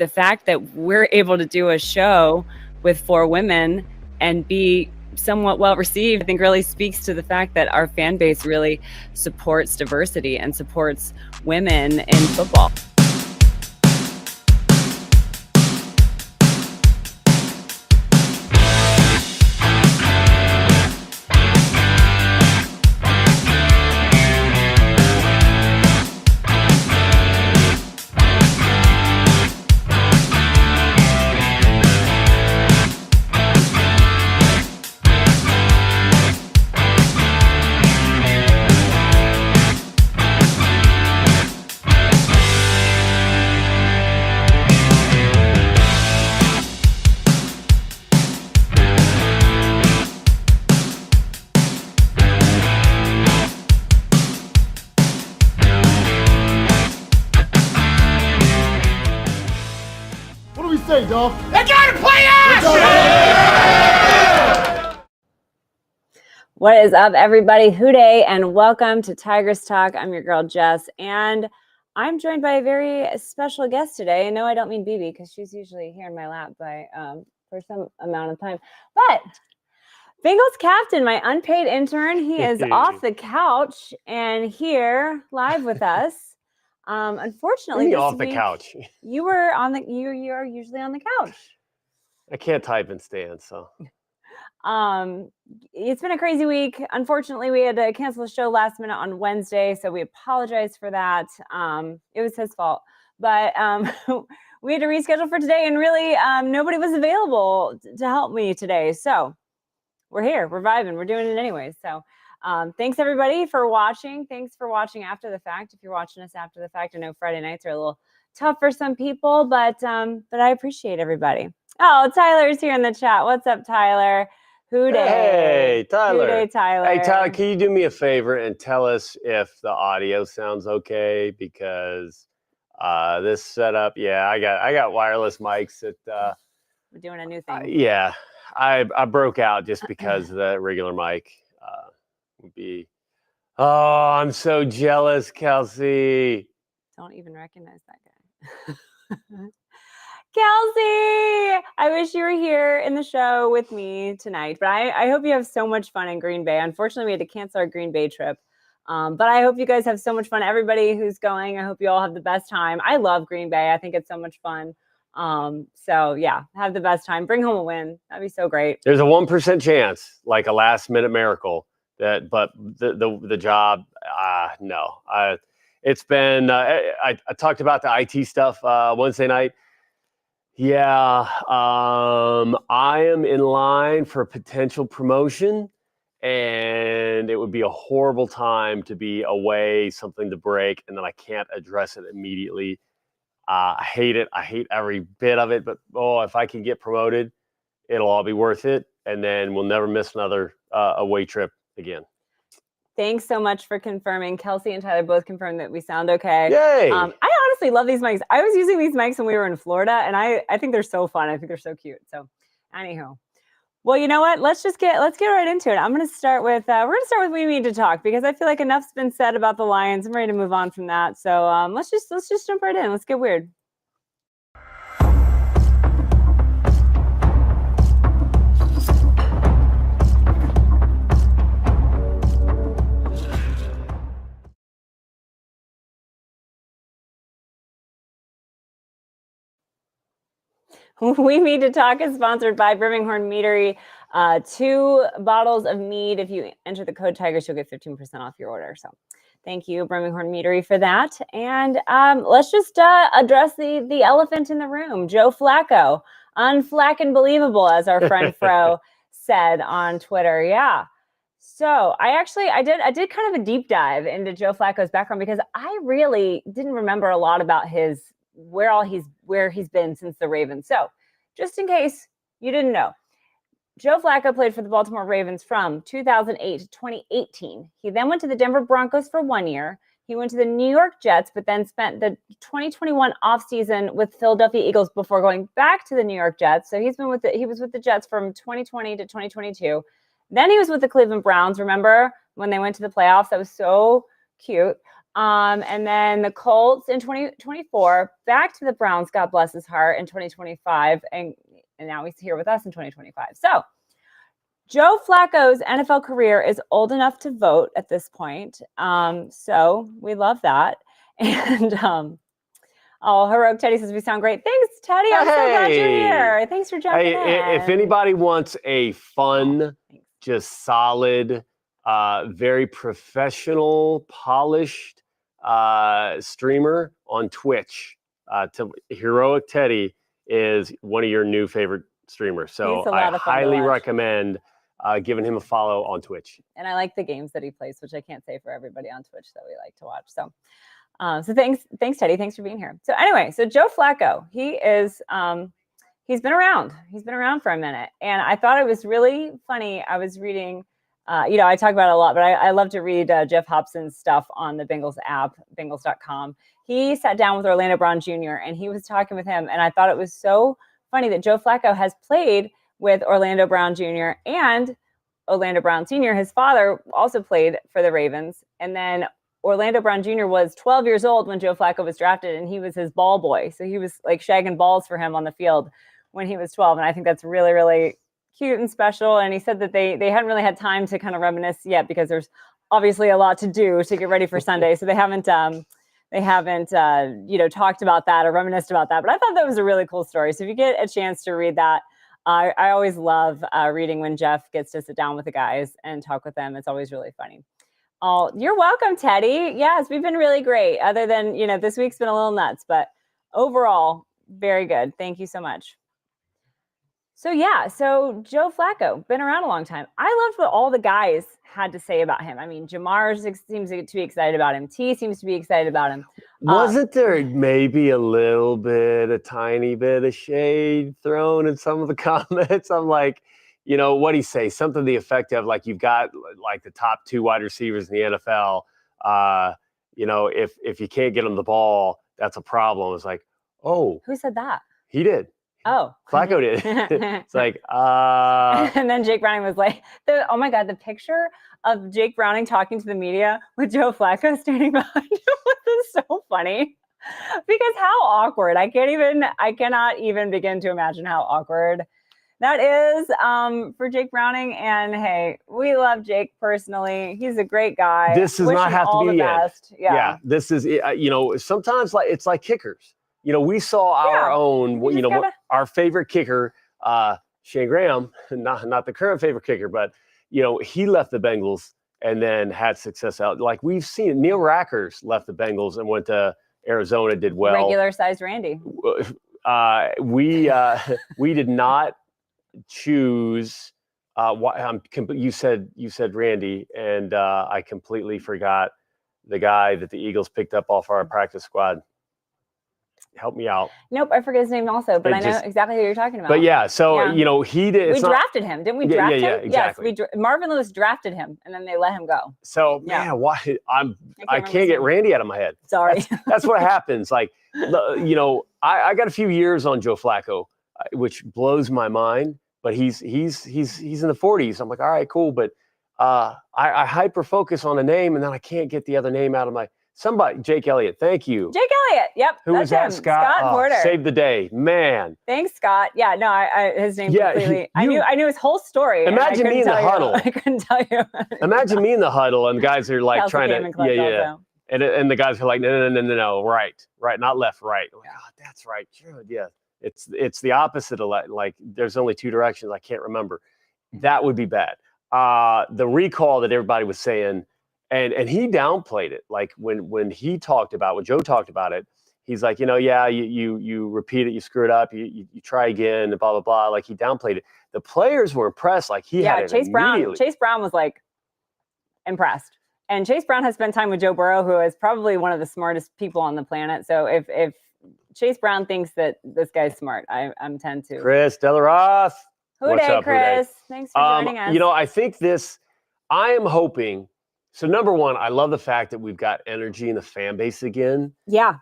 fact that we're able to do a show with 4 women and be somewhat well received, I think really speaks to the fact that our fan base really supports diversity and supports women in football. Say, Dolph. They gotta play us! What is up, everybody? Hooday, and welcome to Tigress Talk. I'm your girl, Jess, and I'm joined by a very special guest today. And no, I don't mean BB, because she's usually here in my lap for some amount of time. But Bengals captain, my unpaid intern, he is off the couch and here live with us. Unfortunately, off the couch. You were on the. You are usually on the couch. I can't type and stand, so. It's been a crazy week. Unfortunately, we had to cancel the show last minute on Wednesday, so we apologize for that. It was his fault, but we had to reschedule for today, and really, nobody was available to help me today. So we're here. We're vibing. We're doing it anyways. So. Thanks everybody for watching. Thanks for watching after the fact. If you're watching us after the fact, I know Friday nights are a little tough for some people, but I appreciate everybody. Oh, Tyler's here in the chat. What's up, Tyler? Hooday. Hey, Tyler. Hooday, Tyler. Hey, Tyler, can you do me a favor and tell us if the audio sounds okay? Because this setup, yeah, I got wireless mics that we're doing a new thing. Yeah, I broke out just because the regular mic. Would be, oh, I'm so jealous, Kelsey. Don't even recognize that guy. Kelsey, I wish you were here in the show with me tonight, but I hope you have so much fun in Green Bay. Unfortunately, we had to cancel our Green Bay trip, but I hope you guys have so much fun. Everybody who's going, I hope you all have the best time. I love Green Bay. I think it's so much fun. So yeah, have the best time. Bring home a win. That'd be so great. There's a 1% chance, like a last minute miracle. But the job, no. It's been, I talked about the IT stuff Wednesday night. Yeah, I am in line for a potential promotion, and it would be a horrible time to be away, something to break, and then I can't address it immediately. I hate it. I hate every bit of it, but if I can get promoted, it'll all be worth it, and then we'll never miss another away trip again. Thanks so much for confirming. Kelsey and Tyler both confirmed that we sound okay. Yay! I honestly love these mics. I was using these mics when we were in Florida, and I think they're so fun. I think they're so cute. So, anywho, well, you know what? Let's get right into it. I'm going to start with We Need to Talk, because I feel like enough's been said about the Lions. I'm ready to move on from that. So let's just jump right in. Let's get weird. We Need to Talk is sponsored by Birmingham Meadery. 2 bottles of mead. If you enter the code Tigress, you'll get 15% off your order. So thank you, Birmingham Meadery, for that. And let's just address the elephant in the room. Joe Flacco, unflacking believable, as our friend Fro said on Twitter. Yeah. So I did kind of a deep dive into Joe Flacco's background, because I really didn't remember a lot about where he's been since the Ravens. So just in case you didn't know, Joe Flacco played for the Baltimore Ravens from 2008 to 2018. He then went to the Denver Broncos for 1 year. He went to the New York Jets, but then spent the 2021 offseason with Philadelphia Eagles before going back to the New York Jets. So he was with the Jets from 2020 to 2022. Then he was with the Cleveland Browns. Remember when they went to the playoffs? That was so cute. And then the Colts in 2024, back to the Browns, God bless his heart, in 2025. And now he's here with us in 2025. So Joe Flacco's NFL career is old enough to vote at this point. So we love that. And Heroic Teddy says we sound great. Thanks, Teddy. I'm so glad you're here. Thanks for jumping in. If anybody wants a fun, just solid, very professional, polished streamer on Twitch, Heroic Teddy is one of your new favorite streamers. So I highly recommend giving him a follow on Twitch. And I like the games that he plays, which I can't say for everybody on Twitch that we like to watch. So thanks, Teddy. Thanks for being here. So anyway, so Joe Flacco, he is, he's been around. He's been around for a minute. And I thought it was really funny. I was reading, I talk about it a lot, but I love to read Jeff Hobson's stuff on the Bengals app, Bengals.com. He sat down with Orlando Brown Jr. and he was talking with him. And I thought it was so funny that Joe Flacco has played with Orlando Brown Jr. and Orlando Brown Sr., his father, also played for the Ravens. And then Orlando Brown Jr. was 12 years old when Joe Flacco was drafted, and he was his ball boy. So he was like shagging balls for him on the field when he was 12. And I think that's really, really cute and special. And he said that they hadn't really had time to kind of reminisce yet because there's obviously a lot to do to get ready for Sunday. So they haven't talked about that or reminisced about that. But I thought that was a really cool story. So if you get a chance to read that, I always love reading when Jeff gets to sit down with the guys and talk with them. It's always really funny. Oh, you're welcome, Teddy. Yes, we've been really great. Other than, this week's been a little nuts, but overall, very good. Thank you so much. So Joe Flacco, been around a long time. I loved what all the guys had to say about him. I mean, Jamar seems to be excited about him. T seems to be excited about him. Wasn't there maybe a tiny bit of shade thrown in some of the comments? I'm like, what'd he say? Something to the effect of like, you've got like the top 2 wide receivers in the NFL. If you can't get them the ball, that's a problem. It's like, oh. Who said that? He did. Oh. Flacco did. It's like, And then Jake Browning was like, oh my God, the picture of Jake Browning talking to the media with Joe Flacco standing behind him was so funny. Because how awkward. I cannot even begin to imagine how awkward that is for Jake Browning. And hey, we love Jake personally. He's a great guy. This does not have to be the best. Yeah. This is, sometimes it's like kickers. We saw our own, our favorite kicker, Shane Graham, not the current favorite kicker, but, he left the Bengals and then had success out. Like we've seen, Neil Rackers left the Bengals and went to Arizona, did well. Regular sized Randy. We did not choose. You said Randy, and I completely forgot the guy that the Eagles picked up off our practice squad. Help me out. Nope, I forget his name also, but I know exactly who you're talking about. But he did. We drafted him, didn't we? Draft him? Yeah, exactly. Yes, Marvin Lewis drafted him, and then they let him go. So man, why I can't get Randy out of my head. Sorry, that's what happens. Like, I got a few years on Joe Flacco, which blows my mind. But he's in the 40s. I'm like, all right, cool. But I hyper focus on a name, and then I can't get the other name out of my. Somebody, Jake Elliott. Thank you. Jake Elliott. Yep. Who was that? Scott Porter. Saved the day, man. Than's Scott. Yeah. No, his name completely. I knew his whole story. Imagine me in the huddle. I couldn't tell you. Imagine me in the huddle, and guys are like trying to. And the guys are like, no, right, not left, right. Like, oh, that's right. Sure, yeah. It's the opposite of like there's only 2 directions. I can't remember. That would be bad. The recall that everybody was saying. And he downplayed it. Like when Joe talked about it, he's like, you repeat it, you screw it up, you try again, and blah, blah, blah. Like he downplayed it. The players were impressed. Like he had it immediately. Chase Brown was like impressed. And Chase Brown has spent time with Joe Burrow, who is probably one of the smartest people on the planet. So if Chase Brown thinks that this guy's smart, I'm 10 to. Chris Delaroth. What's up, Chris? Thanks for joining us. I think I am hoping. So number one, I love the fact that we've got energy in the fan base again. Yeah.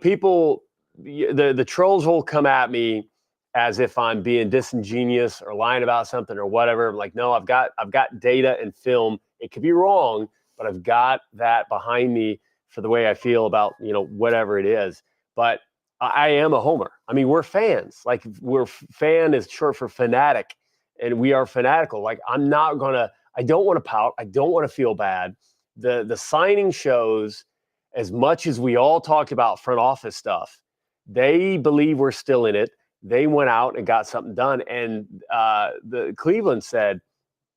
People, the trolls will come at me as if I'm being disingenuous or lying about something or whatever. I'm like, no, I've got data and film. It could be wrong, but I've got that behind me for the way I feel about, whatever it is. But I am a homer. I mean, we're fans. Like, fan is short for fanatic, and we are fanatical. Like, I don't want to pout. I don't want to feel bad. The signing shows, as much as we all talked about front office stuff, they believe we're still in it. They went out and got something done. And the Cleveland said,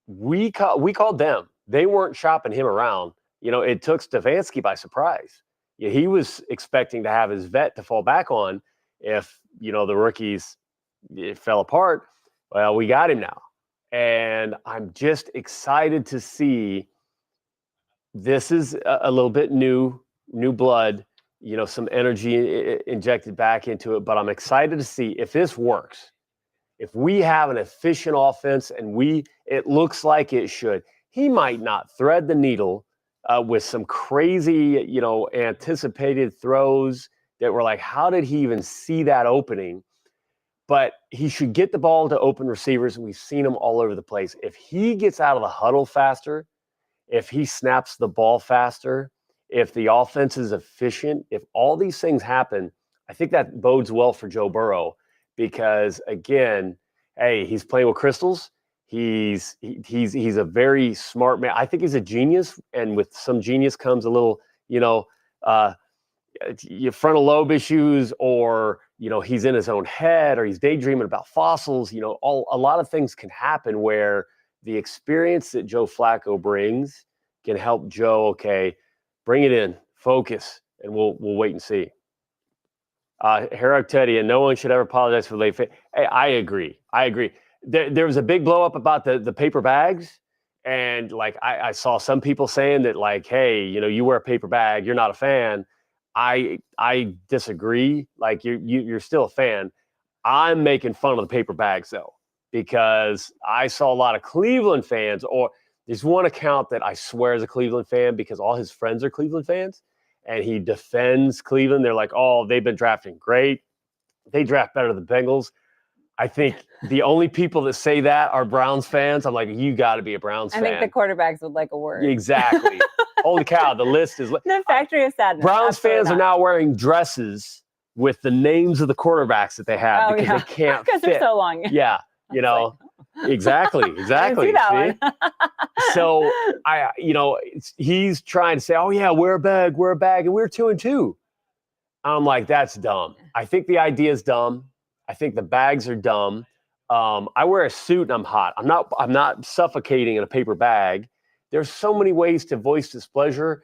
we called them. They weren't shopping him around. It took Stefanski by surprise. Yeah, he was expecting to have his vet to fall back on if, the rookies fell apart. Well, we got him now. And I'm just excited to see. This is a little bit new blood, some energy injected back into it. But I'm excited to see if this works. If we have an efficient offense and it looks like it should, he might not thread the needle with some crazy, anticipated throws that were like, how did he even see that opening? But he should get the ball to open receivers, and we've seen him all over the place. If he gets out of the huddle faster, if he snaps the ball faster, if the offense is efficient, if all these things happen, I think that bodes well for Joe Burrow because, again, hey, he's playing with crystals. He's a very smart man. I think he's a genius, and with some genius comes a little, frontal lobe issues, or he's in his own head, or he's daydreaming about fossils. A lot of things can happen where the experience that Joe Flacco brings can help Joe. Okay, bring it in, focus, and we'll wait and see. Herrick Teddy, and no one should ever apologize for late. Hey, I agree. There was a big blow up about the paper bags, and like I saw some people saying that like, hey, you wear a paper bag, you're not a fan. I disagree. Like you're still a fan. I'm making fun of the paper bags though, because I saw a lot of Cleveland fans, or there's one account that I swear is a Cleveland fan because all his friends are Cleveland fans, and he defends Cleveland. They're like, oh, they've been drafting great. They draft better than the Bengals. I think the only people that say that are Browns fans. I'm like, you got to be a Browns fan. I think the quarterbacks would like a word. Exactly. Holy cow, the list is... The factory of sadness. Browns fans are now wearing dresses with the names of the quarterbacks that they have because they can't because they're so long. Yeah, exactly. I didn't see that one. So he's trying to say, oh yeah, wear a bag, and we're 2-2. I'm like, that's dumb. I think the idea is dumb. I think the bags are dumb. I wear a suit and I'm hot. I'm not suffocating in a paper bag. There's so many ways to voice displeasure.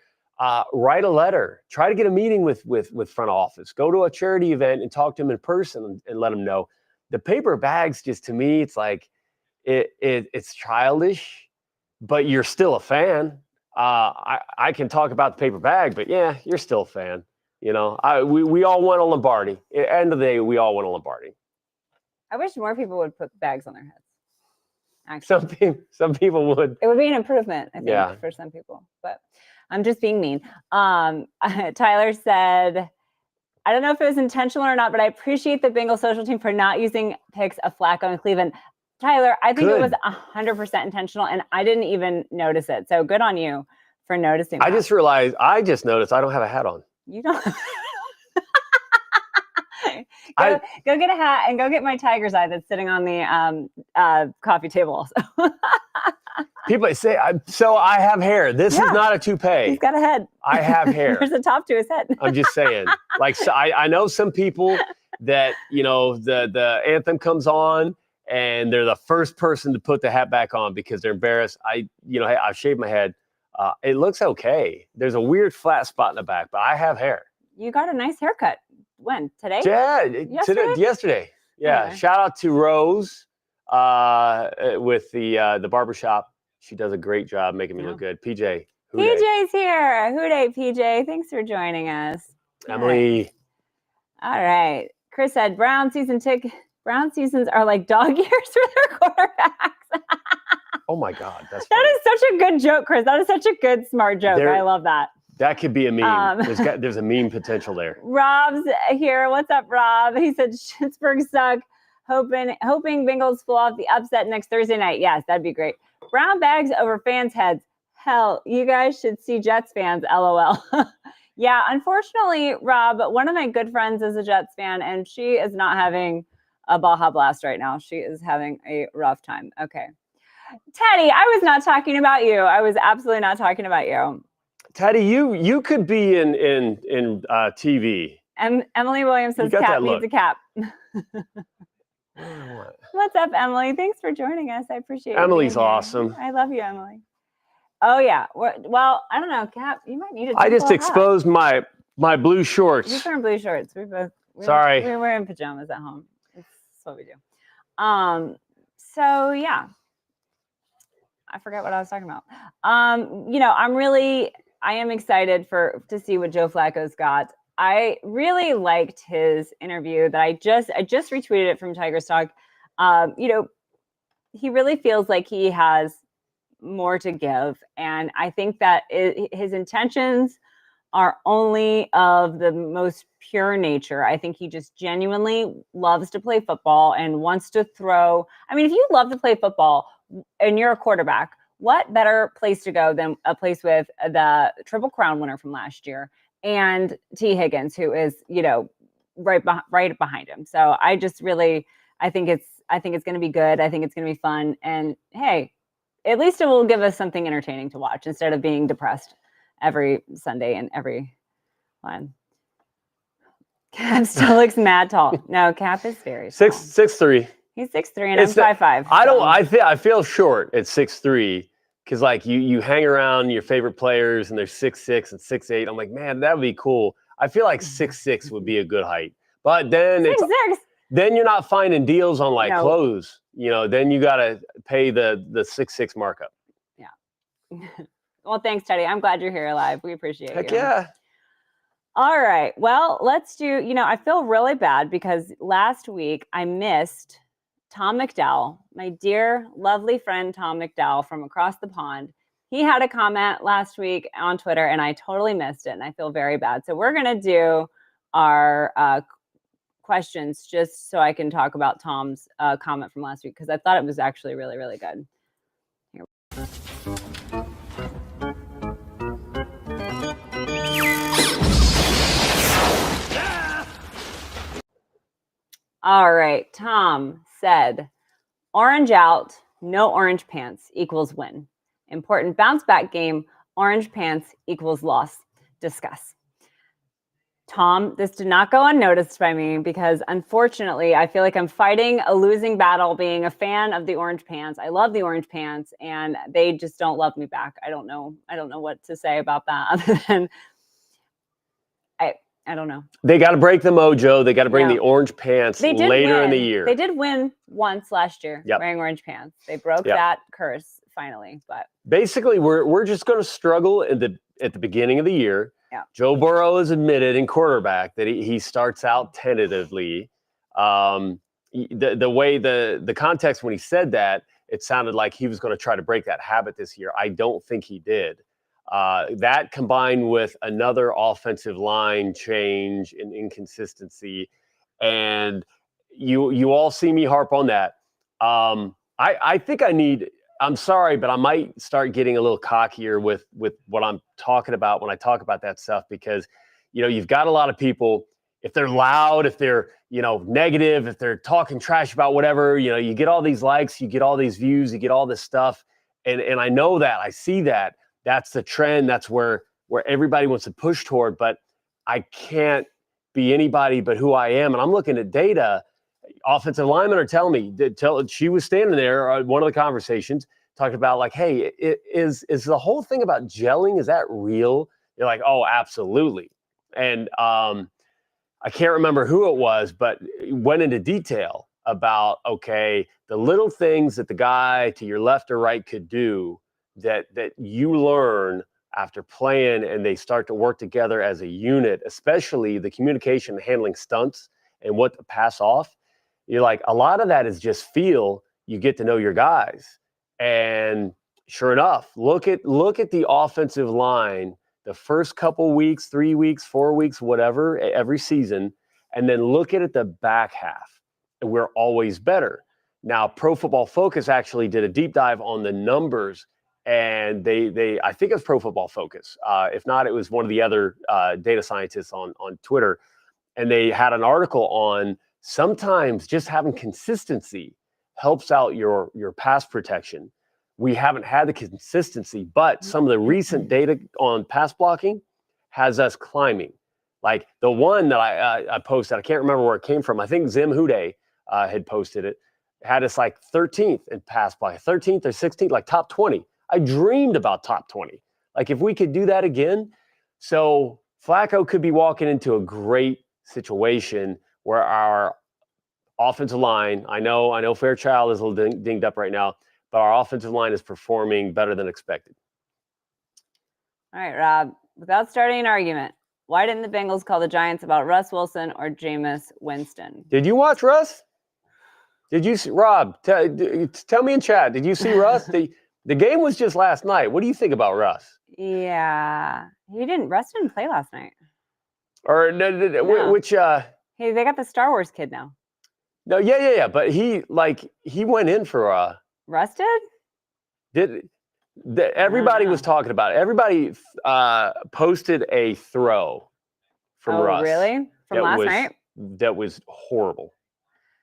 Write a letter. Try to get a meeting with front office. Go to a charity event and talk to them in person and let them know. The paper bags, just to me, it's like it's childish, but you're still a fan. I can talk about the paper bag, but yeah, you're still a fan. We all want a Lombardi. At the end of the day, we all want a Lombardi. I wish more people would put bags on their heads. Actually, some people would. It would be an improvement, I think, for some people. But I'm just being mean. Tyler said, I don't know if it was intentional or not, but I appreciate the Bengals social team for not using pics of Flacco in Cleveland. Tyler, I think it was 100% intentional, and I didn't even notice it. So good on you for noticing that. I just noticed I don't have a hat on. You don't. Go get a hat and go get my tiger's eye that's sitting on the coffee table also. People say, so I have hair. This is not a toupee. He's got a head. I have hair. There's a top to his head. I'm just saying. Like, so I know some people that, the anthem comes on and they're the first person to put the hat back on because they're embarrassed. I've shaved my head. It looks okay. There's a weird flat spot in the back, but I have hair. You got a nice haircut. When? Today? Yeah, yesterday. Yeah. Anyway. Shout out to Rose with the barbershop. She does a great job making me look good. PJ. PJ's here. Hooday, PJ. Thanks for joining us. Emily. All right. Chris said Brown seasons are like dog years for their quarterbacks. Oh my God. That is such a good joke, Chris. That is such a good, smart joke. I love that. That could be a meme. There's a meme potential there. Rob's here. What's up, Rob? He said Schittsburg suck. Hoping Bengals pull off the upset next Thursday night. Yes, that'd be great. Brown bags over fans' heads. Hell, you guys should see Jets fans, LOL. Yeah, unfortunately, Rob, one of my good friends is a Jets fan, and she is not having a Baja Blast right now. She is having a rough time. Okay. Teddy, I was not talking about you. I was absolutely not talking about you. Teddy, you could be in TV. Emily Williams says got Cap that needs look. a cap. What? What's up, Emily? Thanks for joining us. I appreciate you. Emily's being here. awesome. I love you, Emily. Oh yeah. Well, I don't know, Cap. You might need a. I just hat. exposed my blue shorts. He's wearing blue shorts. Sorry. We're wearing pajamas at home. That's what we do. So yeah. I forgot what I was talking about. I am excited to see what Joe Flacco's got. I really liked his interview that I just retweeted it from Tigress Talk. He really feels like he has more to give, and I think that his intentions are only of the most pure nature. I think he just genuinely loves to play football and wants to throw. I mean, if you love to play football and you're a quarterback, what better place to go than a place with the Triple Crown winner from last year and T. Higgins, who is, right behind him. So I just really, I think it's going to be good. I think it's going to be fun. And hey, at least it will give us something entertaining to watch instead of being depressed every Sunday and every one. Cap still looks mad tall. No, Cap is very tall. 6'3". He's 6'3" and I'm 5'5". I feel short at 6'3" because like you hang around your favorite players and they're 6'6" and 6'8". I'm like, man, that would be cool. I feel like 6'6" would be a good height. But then 6'6". Then you're not finding deals on clothes. Then you gotta pay the 6'6" markup. Yeah. Well, thanks, Teddy. I'm glad you're here live. We appreciate you. Heck yeah. All right. Well, let's do, I feel really bad because last week I missed Tom McDowell, my dear, lovely friend Tom McDowell from across the pond. He had a comment last week on Twitter and I totally missed it and I feel very bad. So we're going to do our questions just so I can talk about Tom's comment from last week because I thought it was actually really, really good. Here. All right. Tom said, orange out, no orange pants equals win. Important bounce back game, orange pants equals loss. Discuss. Tom, this did not go unnoticed by me because unfortunately, I feel like I'm fighting a losing battle being a fan of the orange pants. I love the orange pants and they just don't love me back. I don't know what to say about that other than I don't know. They got to break the mojo. They got to bring the orange pants later in the year. They did win once last year wearing orange pants. They broke that curse finally. But basically, we're just going to struggle at the beginning of the year. Yeah. Joe Burrow has admitted in quarterback that he starts out tentatively. The way the context when he said that, it sounded like he was going to try to break that habit this year. I don't think he did. That combined with another offensive line change and inconsistency, and you all see me harp on that. I think I'm sorry, but I might start getting a little cockier with what I'm talking about when I talk about that stuff because, you've got a lot of people, if they're loud, if they're, negative, if they're talking trash about whatever, you get all these likes, you get all these views, you get all this stuff. And I know that, I see that. That's the trend. That's where everybody wants to push toward, but I can't be anybody but who I am. And I'm looking at data. Offensive linemen are telling me, she was standing there at one of the conversations talking about like, hey, is the whole thing about gelling, is that real? You're like, oh, absolutely. And I can't remember who it was, but went into detail about, okay, the little things that the guy to your left or right could do that you learn after playing and they start to work together as a unit, especially the communication handling stunts and what to pass off. You're like, a lot of that is just feel. You get to know your guys. And sure enough, look at the offensive line the first couple weeks, 3 weeks, 4 weeks, whatever, every season, and then look at it the back half. And we're always better. Now, Pro Football Focus actually did a deep dive on the numbers and they I think it was Pro Football Focus. If not, it was one of the other data scientists on Twitter, and they had an article on sometimes just having consistency helps out your pass protection. We haven't had the consistency, but some of the recent data on pass blocking has us climbing. Like the one that I posted, I can't remember where it came from. I think Zim Hude had posted it. Had us like 13th in pass block, 13th or 16th, like top 20. I dreamed about top 20. Like if we could do that again. So Flacco could be walking into a great situation where our offensive line, I know Fairchild is a little dinged up right now, but our offensive line is performing better than expected. All right, Rob, without starting an argument, why didn't the Bengals call the Giants about Russ Wilson or Jameis Winston? Did you watch Russ? Did you see, Rob, tell me in chat, did you see Russ? The game was just last night. What do you think about Russ? Yeah, Russ didn't play last night. Or No. which Hey, they got the Star Wars kid now. No, yeah, but he went in for Russ did? Everybody was talking about it. Everybody posted a throw from Russ. Oh, really? From last night? That was horrible.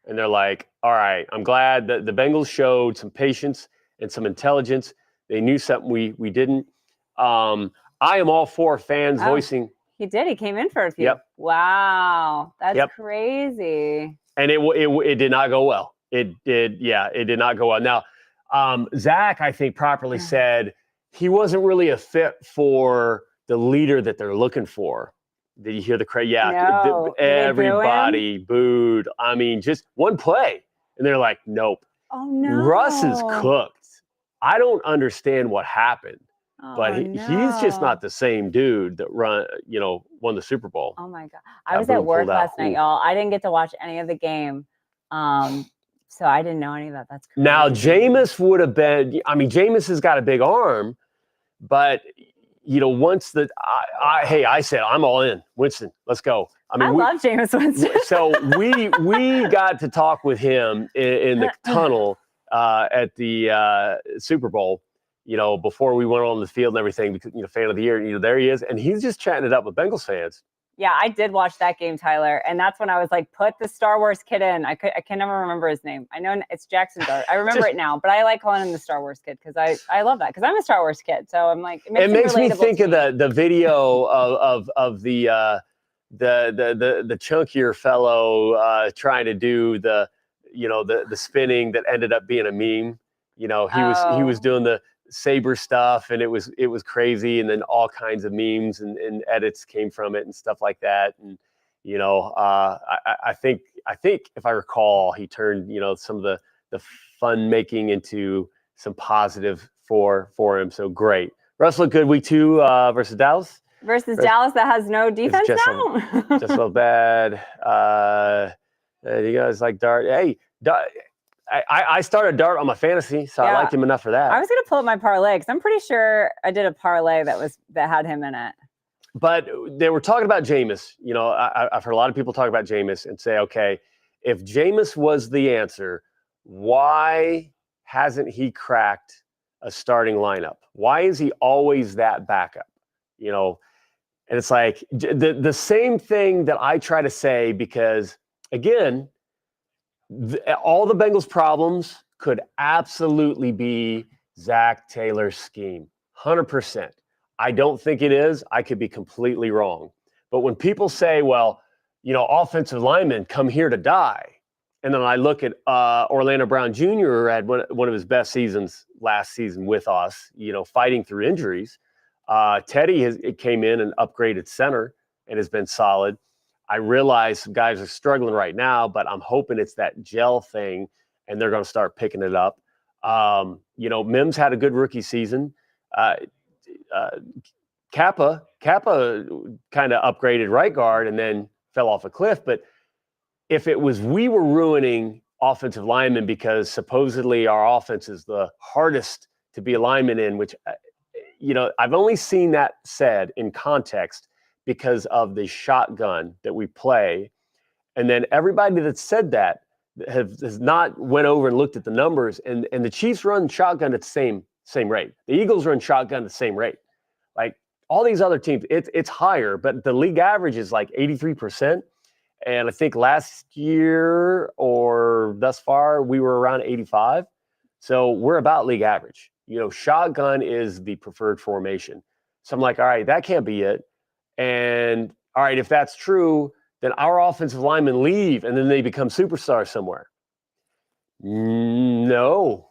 And they're like, all right, I'm glad that the Bengals showed some patience and some intelligence. They knew something we didn't. I am all for fans voicing. He did. He came in for a few. Yep. Wow. That's crazy. And it did not go well. It did not go well. Now, Zach, I think, properly said he wasn't really a fit for the leader that they're looking for. Did you hear the crowd? Yeah, no. Everybody booed. I mean, just one play. And they're like, nope. Oh, no. Russ is cooked. I don't understand what happened. But he's just not the same dude that won the Super Bowl. Oh my God! I was at work last night, y'all. I didn't get to watch any of the game, so I didn't know any of that. That's crazy. Now Jameis would have been. I mean, Jameis has got a big arm, but once I said I'm all in. Winston, let's go. I mean, I love Jameis Winston. So we got to talk with him in the tunnel at the Super Bowl. Before we went on the field and everything, because, fan of the year, there he is. And he's just chatting it up with Bengals fans. Yeah, I did watch that game, Tyler. And that's when I was like, put the Star Wars kid in. I can never remember his name. I know it's Jackson Dart. I remember it now, but I like calling him the Star Wars kid because I love that because I'm a Star Wars kid. So I'm like, it makes me think of the video of the chunkier fellow trying to do the spinning that ended up being a meme. He was doing the saber stuff, and it was crazy, and then all kinds of memes and edits came from it and stuff like that. And I think if I recall, he turned some of the fun making into some positive for him. So great. Russ looked good week 2 versus Dallas. Dallas that has no defense now. Just a little bad. You guys like Dart? Hey, I started Dart on my fantasy, so I liked him enough for that. I was going to pull up my parlay because I'm pretty sure I did a parlay that had him in it. But they were talking about Jameis. I've heard a lot of people talk about Jameis and say, okay, if Jameis was the answer, why hasn't he cracked a starting lineup? Why is he always that backup? And it's like the same thing that I try to say because, again, all the Bengals' problems could absolutely be Zach Taylor's scheme. 100%. I don't think it is. I could be completely wrong. But when people say, well, offensive linemen come here to die, and then I look at Orlando Brown Jr. had one of his best seasons last season with us, fighting through injuries. Teddy came in and upgraded center and has been solid. I realize some guys are struggling right now, but I'm hoping it's that gel thing, and they're going to start picking it up. Mims had a good rookie season. Kappa kind of upgraded right guard and then fell off a cliff. But if it was we were ruining offensive linemen because supposedly our offense is the hardest to be a lineman in, which, I've only seen that said in context because of the shotgun that we play. And then everybody that said that has not went over and looked at the numbers. And the Chiefs run shotgun at the same rate. The Eagles run shotgun the same rate. Like all these other teams, it's higher, but the league average is like 83%. And I think last year or thus far, we were around 85. So we're about league average. Shotgun is the preferred formation. So I'm like, all right, that can't be it. And all right, if that's true, then our offensive linemen leave and then they become superstars somewhere. No,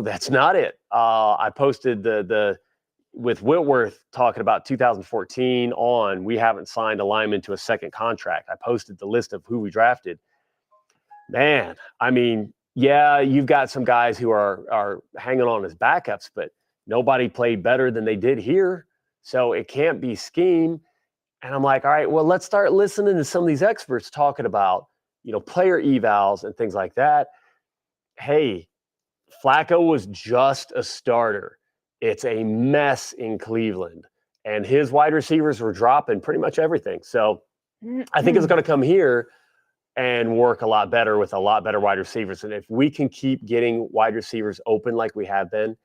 that's not it. I posted the with Whitworth talking about 2014 on, we haven't signed a lineman to a second contract. I posted the list of who we drafted. Man, I mean, yeah, you've got some guys who are hanging on as backups, but nobody played better than they did here. So it can't be scheme. And I'm like, all right, well, let's start listening to some of these experts talking about, player evals and things like that. Hey, Flacco was just a starter. It's a mess in Cleveland. And his wide receivers were dropping pretty much everything. So I think it's going to come here and work a lot better with a lot better wide receivers. And if we can keep getting wide receivers open like we have been,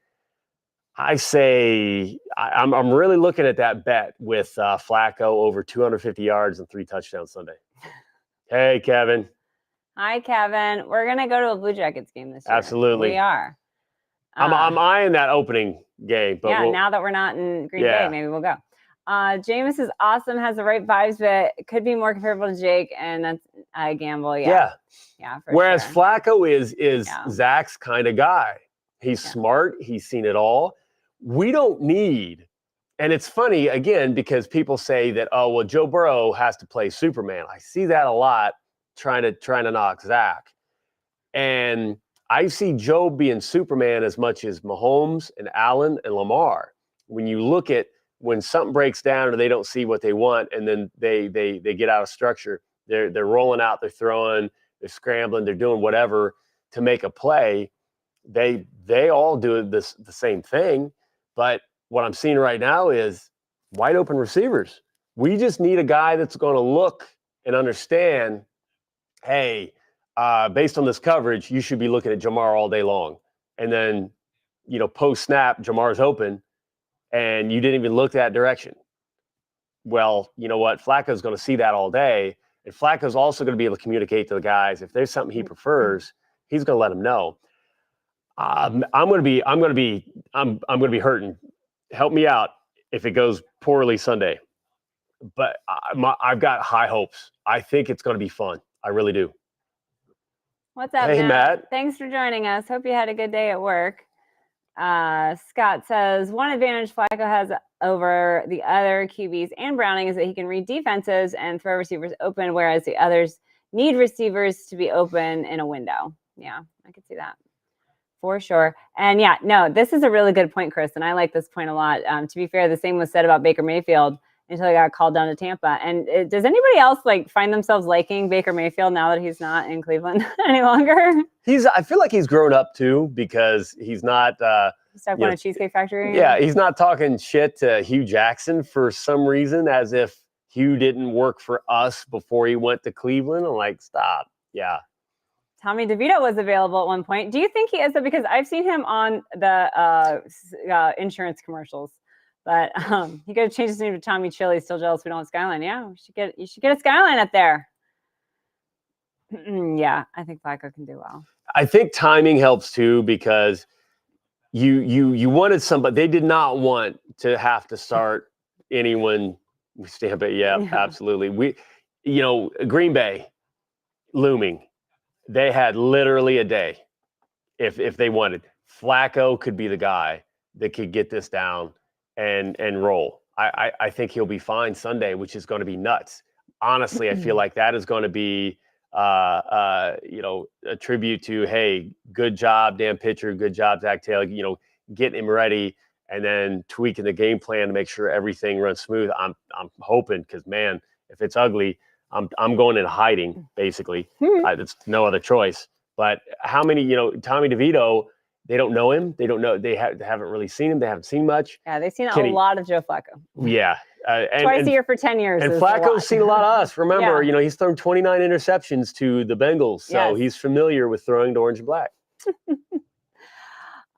I say I'm really looking at that bet with Flacco over 250 yards and 3 touchdowns Sunday. Hey, Kevin. Hi, Kevin. We're going to go to a Blue Jackets game this year. Absolutely. We are. I'm eyeing that opening game. But now that we're not in Green Bay, maybe we'll go. Jameis is awesome, has the right vibes, but could be more comparable to Jake, and that's a gamble. Yeah. Whereas sure. Flacco is Zach's kind of guy. He's smart. He's seen it all. We don't need, and it's funny, again, because people say that, oh, well, Joe Burrow has to play Superman. I see that a lot trying to knock Zach. And I see Joe being Superman as much as Mahomes and Allen and Lamar. When you look at when something breaks down or they don't see what they want and then they get out of structure, they're rolling out, they're throwing, they're scrambling, they're doing whatever to make a play. They all do the same thing. But what I'm seeing right now is wide open receivers. We just need a guy that's going to look and understand, hey, based on this coverage, you should be looking at Jamar all day long. And then, post snap, Jamar's open and you didn't even look that direction. Well, you know what? Flacco's going to see that all day. And Flacco's also going to be able to communicate to the guys. If there's something he prefers, he's going to let them know. I'm going to be hurting. Help me out if it goes poorly Sunday. But I've got high hopes. I think it's going to be fun. I really do. What's up, hey, Matt? Thanks for joining us. Hope you had a good day at work. Scott says, one advantage Flacco has over the other QBs and Browning is that he can read defenses and throw receivers open, whereas the others need receivers to be open in a window. Yeah, I could see that. For sure. And this is a really good point, Chris. And I like this point a lot. To be fair, the same was said about Baker Mayfield until he got called down to Tampa. And does anybody else find themselves liking Baker Mayfield now that he's not in Cleveland any longer? I feel like he's grown up too, because he's not. He's talking about a Cheesecake Factory. Yeah, he's not talking shit to Hugh Jackson for some reason, as if Hugh didn't work for us before he went to Cleveland. I'm like, stop. Yeah. Tommy DeVito was available at one point. Do you think he is? Because I've seen him on the insurance commercials. But he could have changed his name to Tommy Chili. Still jealous we don't have Skyline. Yeah, you should get a Skyline up there. Yeah, I think Flacco can do well. I think timing helps too, because you wanted somebody. They did not want to have to start anyone. We stamp it. Yeah, absolutely. Green Bay looming. They had literally a day if they wanted. Flacco could be the guy that could get this down and roll. I think he'll be fine Sunday, which is going to be nuts. Honestly, I feel like that is going to be a tribute to, hey, good job, Dan Pitcher, good job, Zach Taylor, getting him ready and then tweaking the game plan to make sure everything runs smooth. I'm hoping, because man, if it's ugly, I'm going into hiding, basically. It's no other choice. But how many, Tommy DeVito, they don't know him. They don't know. They haven't really seen him. They haven't seen much. Yeah, they've seen a lot of Joe Flacco. Yeah. Twice a year for 10 years. And Flacco's seen a lot of us. Remember, he's thrown 29 interceptions to the Bengals. So he's familiar with throwing to orange and black.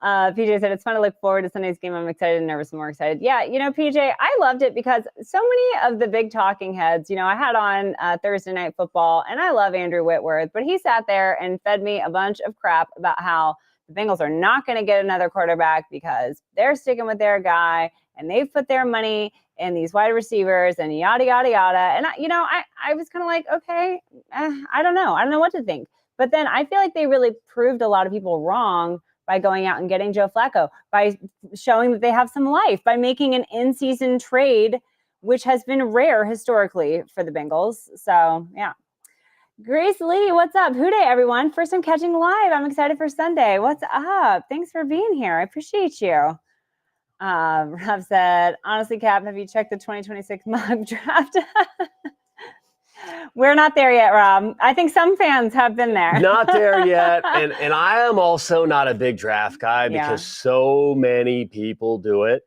PJ said, it's fun to look forward to Sunday's game. I'm excited and nervous and more excited. Yeah, PJ, I loved it because so many of the big talking heads, I had on Thursday Night Football, and I love Andrew Whitworth, but he sat there and fed me a bunch of crap about how the Bengals are not going to get another quarterback because they're sticking with their guy and they've put their money in these wide receivers and yada, yada, yada. And, I was kind of like, okay, I don't know. I don't know what to think. But then I feel like they really proved a lot of people wrong by going out and getting Joe Flacco, by showing that they have some life, by making an in-season trade, which has been rare historically for the Bengals. So, yeah. Grace Lee, what's up? Who Day, everyone. First time catching live. I'm excited for Sunday. What's up? Thanks for being here. I appreciate you. Rob said, honestly, Cap, have you checked the 2026 mock draft? We're not there yet, Rob. I think some fans have been there. Not there yet. And I am also not a big draft guy because so many people do it.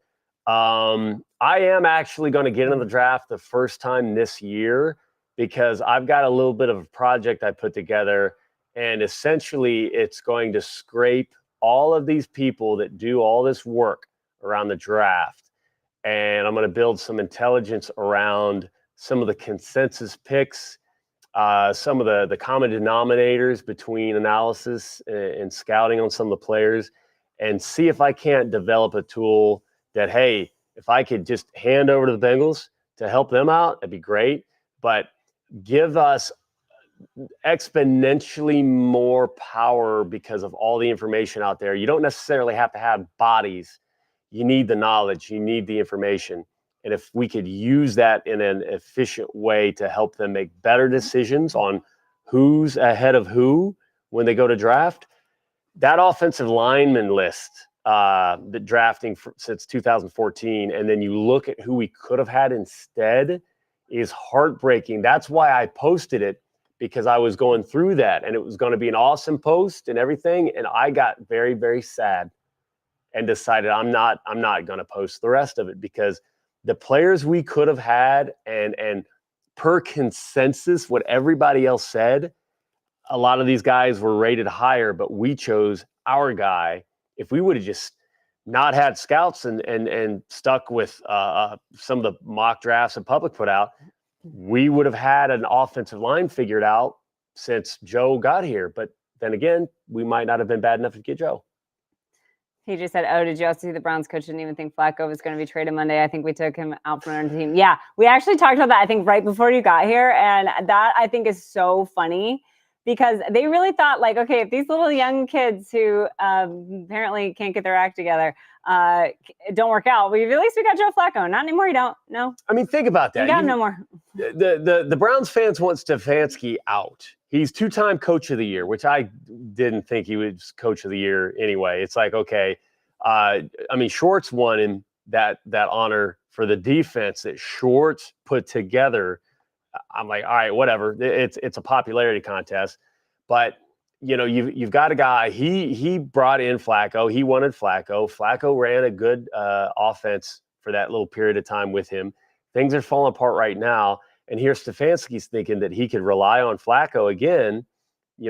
I am actually going to get into the draft the first time this year because I've got a little bit of a project I put together. And essentially, it's going to scrape all of these people that do all this work around the draft. And I'm going to build some intelligence around some of the consensus picks, some of the common denominators between analysis and scouting on some of the players, and see if I can't develop a tool that, hey, if I could just hand over to the Bengals to help them out, that'd be great. But give us exponentially more power because of all the information out there. You don't necessarily have to have bodies. You need the knowledge. You need the information. And if we could use that in an efficient way to help them make better decisions on who's ahead of who when they go to draft, that offensive lineman list, the drafting since 2014, and then you look at who we could have had instead is heartbreaking. That's why I posted it, because I was going through that and it was going to be an awesome post and everything. And I got very, very sad and decided I'm not going to post the rest of it because the players we could have had and per consensus, what everybody else said, a lot of these guys were rated higher, but we chose our guy. If we would have just not had scouts and stuck with some of the mock drafts the public put out, we would have had an offensive line figured out since Joe got here. But then again, we might not have been bad enough to get Joe. He just said, oh, did you also see the Browns coach didn't even think Flacco was going to be traded Monday? I think we took him out from our team. Yeah, we actually talked about that, I think, right before you got here. And that, I think, is so funny because they really thought, like, okay, if these little young kids who apparently can't get their act together don't work out, well, at least we got Joe Flacco. Not anymore, you don't. No. I mean, think about that. You got him no more. The Browns fans want Stefanski out. He's two-time coach of the year, which I didn't think he was coach of the year anyway. It's like, okay, I mean, Schwartz won him that honor for the defense that Schwartz put together. I'm like, all right, whatever. It's a popularity contest, but you've got a guy. He brought in Flacco. He wanted Flacco. Flacco ran a good offense for that little period of time with him. Things are falling apart right now. And here Stefanski's thinking that he could rely on Flacco again,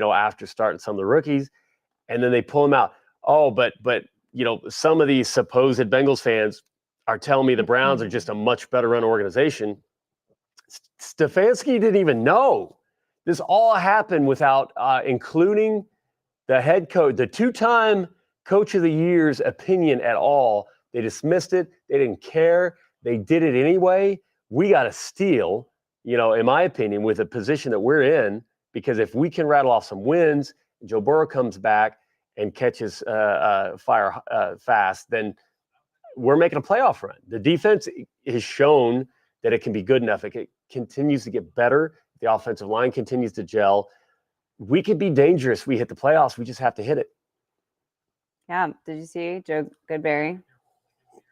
after starting some of the rookies, and then they pull him out. Oh, but some of these supposed Bengals fans are telling me the Browns are just a much better run organization. Stefanski didn't even know. This all happened without including the head coach, the two-time coach of the year's opinion at all. They dismissed it. They didn't care. They did it anyway. We got to steal, in my opinion, with the position that we're in, because if we can rattle off some wins, Joe Burrow comes back and catches fire fast, then we're making a playoff run. The defense has shown that it can be good enough. It continues to get better. The offensive line continues to gel. We could be dangerous. We hit the playoffs. We just have to hit it. Yeah. Did you see Joe Goodberry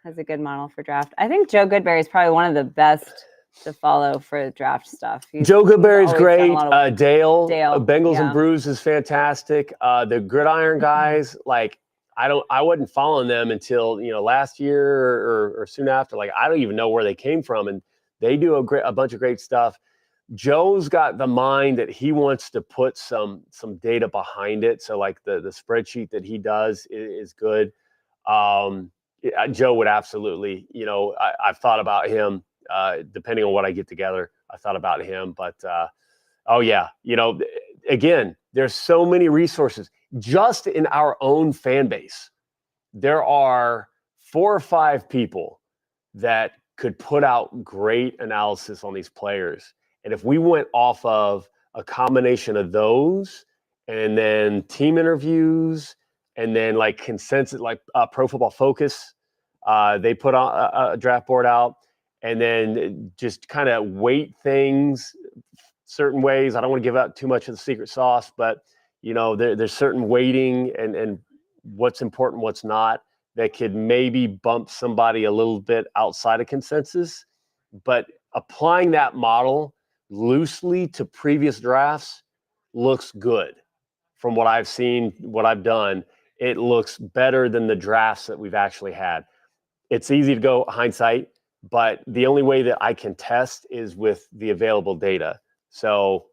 has a good model for draft? I think Joe Goodberry is probably one of the best to follow for draft stuff. Joe Goodberry's great. Dale Bengals yeah. and Brews is fantastic. The Gridiron guys, like I wasn't following them until last year or soon after. Like I don't even know where they came from, and they do a bunch of great stuff. Joe's got the mind that he wants to put some data behind it. So like the spreadsheet that he does is good. Joe would absolutely, I've thought about him, depending on what I get together. I thought about him, but oh yeah, again, there's so many resources just in our own fan base. There are 4 or 5 people that could put out great analysis on these players. And if we went off of a combination of those and then team interviews and then like consensus, like Pro Football Focus, they put on a draft board out, and then just kind of weight things certain ways. I don't want to give out too much of the secret sauce, but there's certain weighting and what's important, what's not, that could maybe bump somebody a little bit outside of consensus. But applying that model loosely to previous drafts looks good. From what I've seen, what I've done, it looks better than the drafts that we've actually had. It's easy to go hindsight, but the only way that I can test is with the available data. So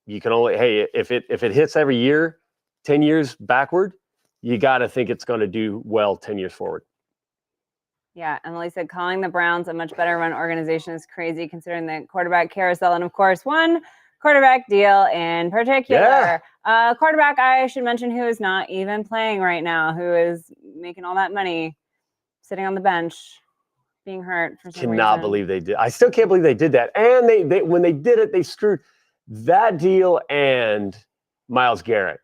you can only, hey, if it hits every year, 10 years backward, you got to think it's going to do well 10 years forward. Yeah, Emily said calling the Browns a much better run organization is crazy considering the quarterback carousel and, of course, one quarterback deal in particular. Yeah. Quarterback, I should mention, who is not even playing right now, who is making all that money, sitting on the bench, being hurt for some Cannot reason. believe they did. I still can't believe they did that. And they when they did it, they screwed that deal, and Myles Garrett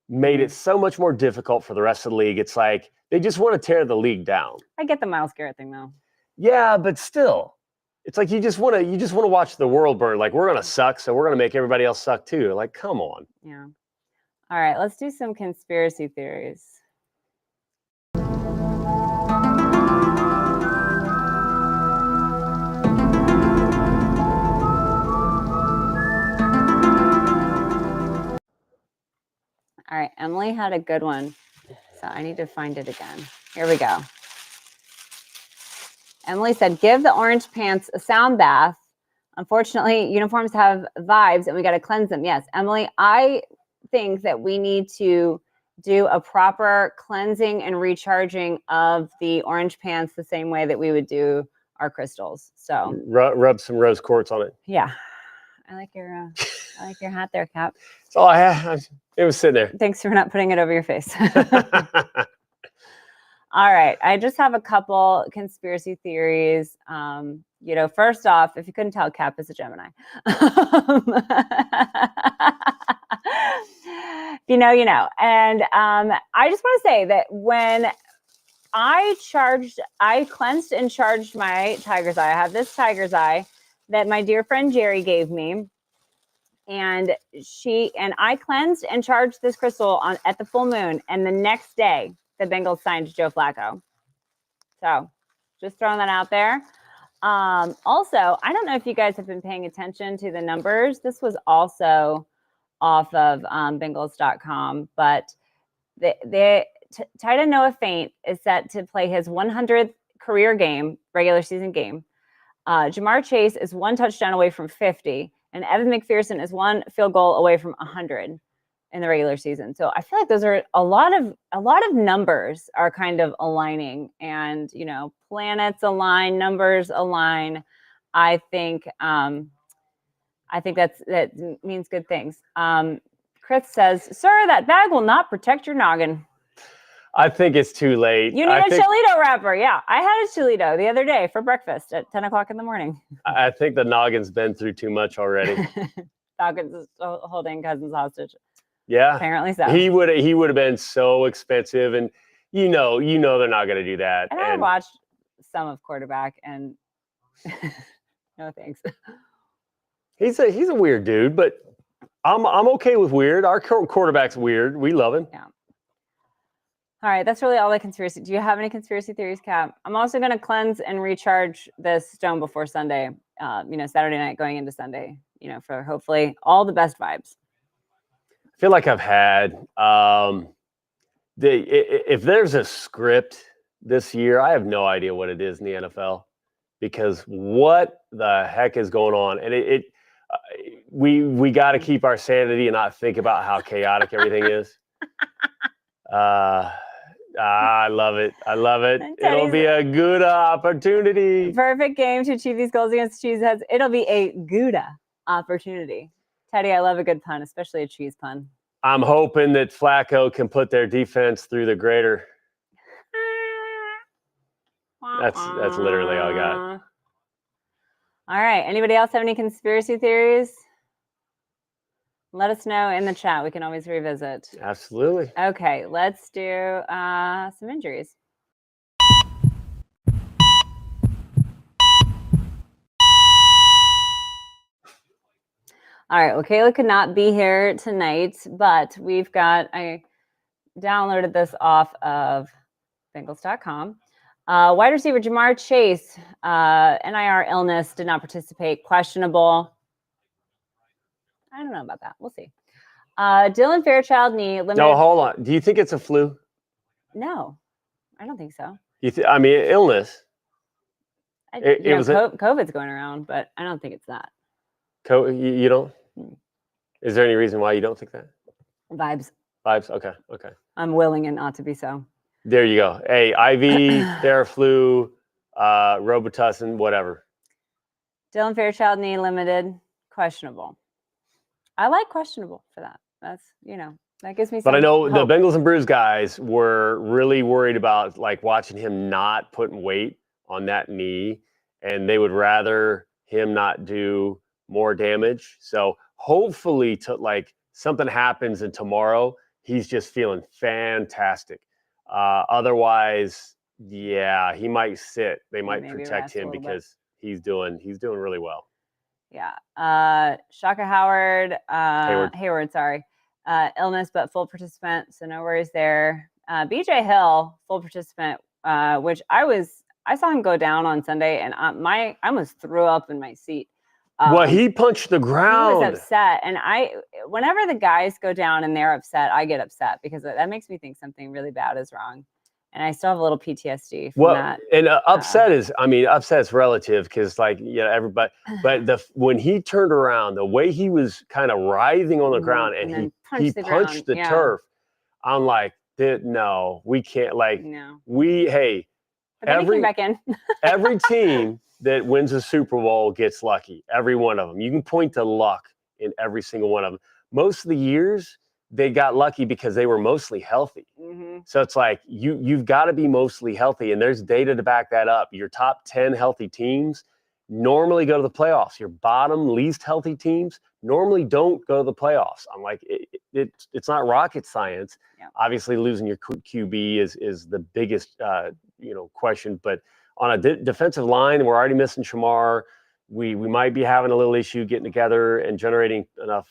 made it so much more difficult for the rest of the league. It's like they just want to tear the league down. I get the Myles Garrett thing though. Yeah, but still, it's like you just want to watch the world burn. Like, we're gonna suck, so we're gonna make everybody else suck too. Like, come on. Yeah. All right, let's do some conspiracy theories. All right, Emily had a good one, so I need to find it again. Here we go. Emily said, give the orange pants a sound bath. Unfortunately, uniforms have vibes and we got to cleanse them. Yes, Emily, I think that we need to do a proper cleansing and recharging of the orange pants the same way that we would do our crystals. So rub some rose quartz on it. Yeah. I like your hat there, Cap. That's all I had. It was sitting there. Thanks for not putting it over your face. All right. I just have a couple conspiracy theories. First off, if you couldn't tell, Cap is a Gemini. If you know, you know. And I just want to say that when I cleansed and charged my Tiger's Eye. I have this Tiger's Eye that my dear friend Jerry gave me. And I cleansed and charged this crystal at the full moon. And the next day, the Bengals signed Joe Flacco. So just throwing that out there. Also, I don't know if you guys have been paying attention to the numbers. This was also off of Bengals.com, but the tight end Noah Fant is set to play his 100th career game, regular season game. Jamar Chase is 1 touchdown away from 50, and Evan McPherson is 1 field goal away from 100 in the regular season. So I feel like those are a lot of numbers are kind of aligning, and planets align, numbers align. I think that means good things. Chris says, "Sir, that bag will not protect your noggin." I think it's too late. You need a Chilito wrapper. Yeah, I had a Chilito the other day for breakfast at 10 o'clock in the morning. I think the noggin's been through too much already. Dawkins is holding Cousins hostage. Yeah, apparently so. He would have been so expensive, and they're not going to do that. And I watched some of quarterback, and no thanks. He's a weird dude, but I'm okay with weird. Our quarterback's weird. We love him. Yeah. All right, that's really all the conspiracy. Do you have any conspiracy theories, Cap? I'm also going to cleanse and recharge this stone before Sunday, Saturday night going into Sunday, for hopefully all the best vibes. I feel like I've had if there's a script this year, I have no idea what it is in the NFL, because what the heck is going on? And we got to keep our sanity and not think about how chaotic everything is. I love it. I love it. And It'll Teddy's- be a good opportunity. Perfect game to achieve these goals against Cheeseheads. It'll be a Gouda opportunity. Teddy, I love a good pun, especially a cheese pun. I'm hoping that Flacco can put their defense through the grater. That's literally all I got. All right. Anybody else have any conspiracy theories? Let us know in the chat. We can always revisit. Absolutely. Okay, let's do some injuries. All right, well, Kayla could not be here tonight, but we've got, I downloaded this off of Bengals.com. Wide receiver Jamar Chase, NIR illness, did not participate, questionable. I don't know about that. We'll see. Dylan Fairchild, knee, limited. No, hold on. Do you think it's a flu? No, I don't think so. I mean, illness. COVID's going around, but I don't think it's that. You don't? Is there any reason why you don't think that? Vibes. Okay. I'm willing it not to be so. There you go. Hey, IV, Theraflu, Robitussin, whatever. Dylan Fairchild, knee, limited, questionable. I like questionable for that. That's, that gives me some But I know hope. the Bengals and Brews guys were really worried about like watching him not putting weight on that knee, and they would rather him not do more damage. So hopefully something happens and tomorrow he's just feeling fantastic. Otherwise, yeah, he might sit. They might Maybe protect him because he's doing really well. Yeah. Shaka Howard, Hayward, sorry. Illness, but full participant, so no worries there. BJ Hill, full participant, which I saw him go down on Sunday, and I almost threw up in my seat. Well, he punched the ground. He was upset, and whenever the guys go down and they're upset, I get upset because that makes me think something really bad is wrong, and I still have a little PTSD from that. And upset is relative because everybody. But when he turned around, the way he was kind of writhing on the ground, and he punched the turf, I'm like, no, we can't. No. But then he came back in. Every team that wins a Super Bowl gets lucky. Every one of them. You can point to luck in every single one of them. Most of the years, they got lucky because they were mostly healthy. Mm-hmm. So it's like you've got to be mostly healthy, and there's data to back that up. Your top 10 healthy teams normally go to the playoffs. Your bottom least healthy teams normally don't go to the playoffs. I'm like, it's not rocket science. Yeah. Obviously, losing your QB is the biggest question, but on a defensive line, we're already missing Shamar. We might be having a little issue getting together and generating enough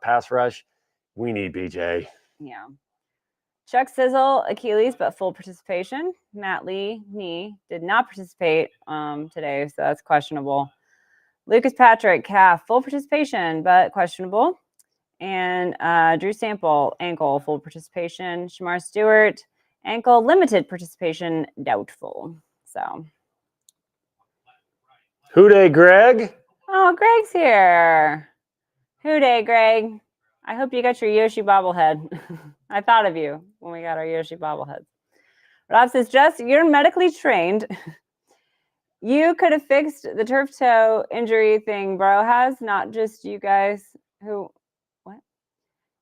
pass rush. We need BJ. Yeah. Chuck Sizzle, Achilles, but full participation. Matt Lee, knee, did not participate today, so that's questionable. Lucas Patrick, calf, full participation, but questionable. And Drew Sample, ankle, full participation. Shamar Stewart, ankle, limited participation, doubtful. So. Hooday, Greg. Oh, Greg's here. Hooday, Greg. I hope you got your Yoshi bobblehead. I thought of you when we got our Yoshi bobbleheads. Rob says, you're medically trained. You could have fixed the turf toe injury thing bro has, not just you guys who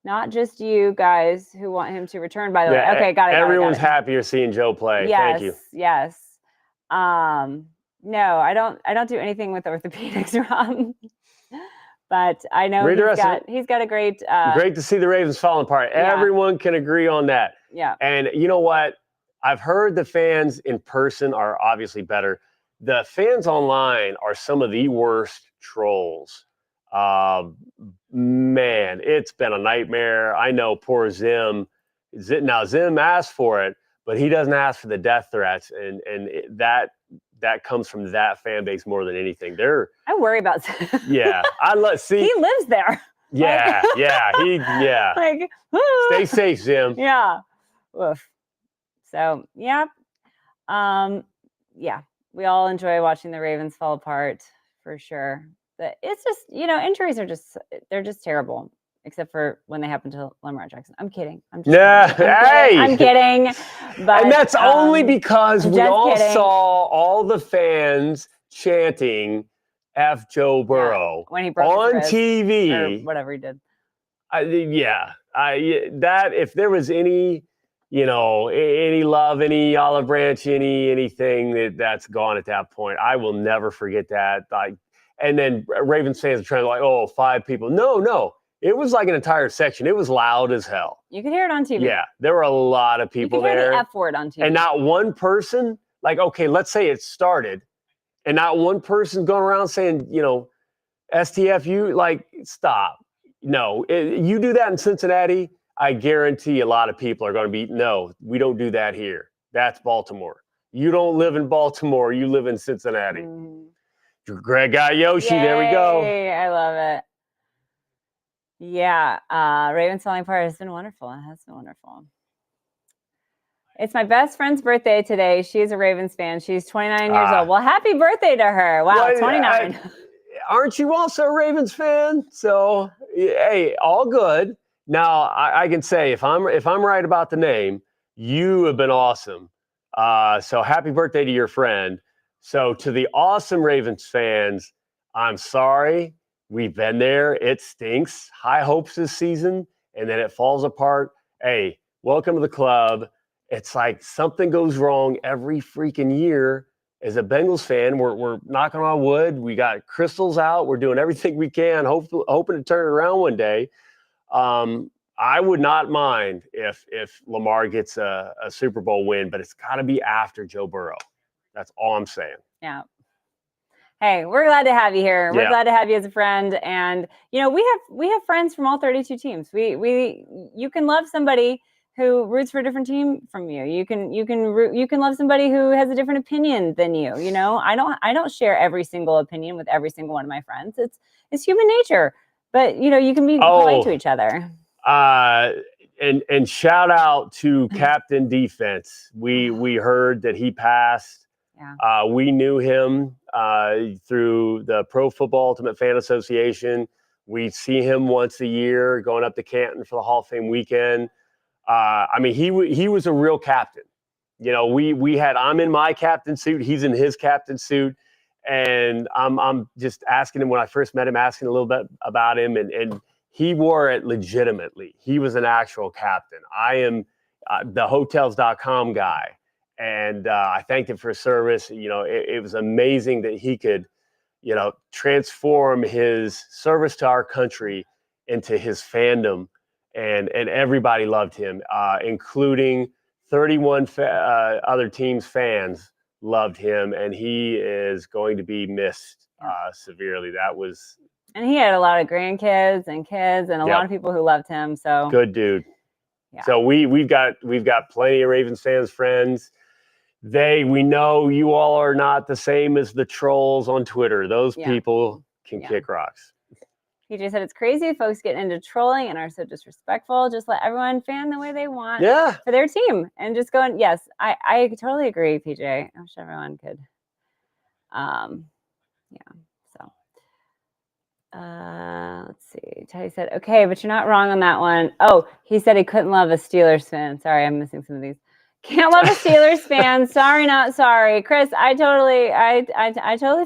want him to return, by the way. Okay, got it. Everyone's happier seeing Joe play. Yes, thank you. Yes. No, I don't do anything with orthopedics, Rob. But I know he's got a great. Great to see the Ravens falling apart. Yeah. Everyone can agree on that. Yeah. And you know what? I've heard the fans in person are obviously better. The fans online are some of the worst trolls. Man, it's been a nightmare. I know poor Zim. Now Zim asked for it, but he doesn't ask for the death threats, and that comes from that fan base more than anything. I worry about Zim. Yeah, he lives there. Yeah, Like, stay safe, Zim. Yeah. Oof. So yeah. Yeah. We all enjoy watching the Ravens fall apart for sure. But it's just, injuries are they're just terrible. except for when they happen to Lamar Jackson. I'm kidding. I'm just Hey! I'm kidding. But, and that's only because we all kidding. saw all the fans chanting F Joe Burrow when he broke on his wrist TV. or whatever he did. That if there was any, any love, any olive branch, anything that's gone at that point, I will never forget that. And then Ravens fans are trying to 5 people. No. It was like an entire section. It was loud as hell. You could hear it on TV. Yeah, there were a lot of people there. You could hear the F word on TV. And not one person, let's say it started, and not one person going around saying, STFU, stop. No, you do that in Cincinnati, I guarantee a lot of people are going to be, no, we don't do that here. That's Baltimore. You don't live in Baltimore. You live in Cincinnati. Greg got Yoshi. Yay, there we go. I love it. Yeah, Ravens falling apart has been wonderful. It has been wonderful. It's my best friend's birthday today. She's a Ravens fan. She's 29 years old. Well, happy birthday to her. Wow, 29. Aren't you also a Ravens fan? So, hey, all good. Now, I can say if I'm right about the name, you have been awesome. So happy birthday to your friend. So to the awesome Ravens fans, I'm sorry. We've been there. It stinks. High hopes this season, and then it falls apart. Hey, welcome to the club. It's like something goes wrong every freaking year. As a Bengals fan, we're knocking on wood. We got crystals out. We're doing everything we can, hoping to turn it around one day. I would not mind if Lamar gets a Super Bowl win, but it's got to be after Joe Burrow. That's all I'm saying. Yeah. Hey, we're glad to have you here. We're glad to have you as a friend, and we have friends from all 32 teams. You can love somebody who roots for a different team from you. You can love somebody who has a different opinion than you. I don't share every single opinion with every single one of my friends. It's human nature, but you can be polite to each other. And shout out to Captain Defense. We heard that he passed. Yeah. We knew him through the Pro Football Ultimate Fan Association. We see him once a year going up to Canton for the Hall of Fame weekend. He was a real captain. I'm in my captain suit. He's in his captain suit. And I'm just asking him when I first met him, asking a little bit about him. And he wore it legitimately. He was an actual captain. I am the hotels.com guy. And I thanked him for his service. It was amazing that he could, transform his service to our country into his fandom. And everybody loved him, including 31 other teams' fans loved him. And he is going to be missed severely. And he had a lot of grandkids and kids and a lot of people who loved him. So good dude. Yeah. So we've got plenty of Ravens fans, friends. We know you all are not the same as the trolls on Twitter. Those people can kick rocks. PJ said it's crazy. Folks get into trolling and are so disrespectful. Just let everyone fan the way they want for their team and just go. And yes, I totally agree, PJ. I wish everyone could. So let's see. Teddy said, okay, but you're not wrong on that one. Oh, he said he couldn't love a Steelers fan. Sorry, I'm missing some of these. Can't love a Steelers fan. Sorry, not sorry. Chris, I totally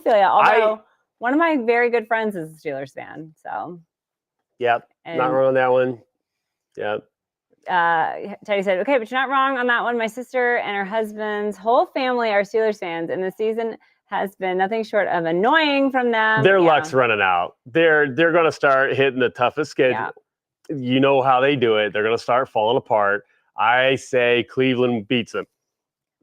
feel you. Although one of my very good friends is a Steelers fan. So yep. Not wrong on that one. Yep. Teddy said, okay, but you're not wrong on that one. My sister and her husband's whole family are Steelers fans, and the season has been nothing short of annoying from them. Their luck's running out. They're going to start hitting the toughest schedule. Yeah. You know how they do it. They're going to start falling apart. I say Cleveland beats them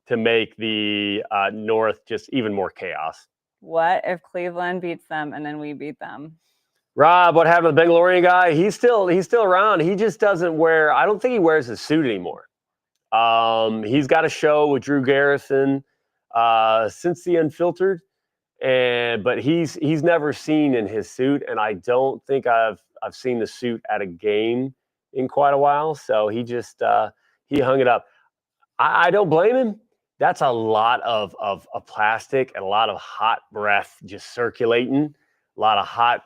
to make the North just even more chaos. What if Cleveland beats them and then we beat them? Rob, what happened to the Bangalorean guy? He's still around. He just doesn't wear. I don't think he wears his suit anymore. He's got a show with Drew Garrison since the Unfiltered, but he's never seen in his suit, and I don't think I've seen the suit at a game in quite a while. So he just he hung it up. I don't blame him. That's a lot of plastic and a lot of hot breath just circulating, a lot of hot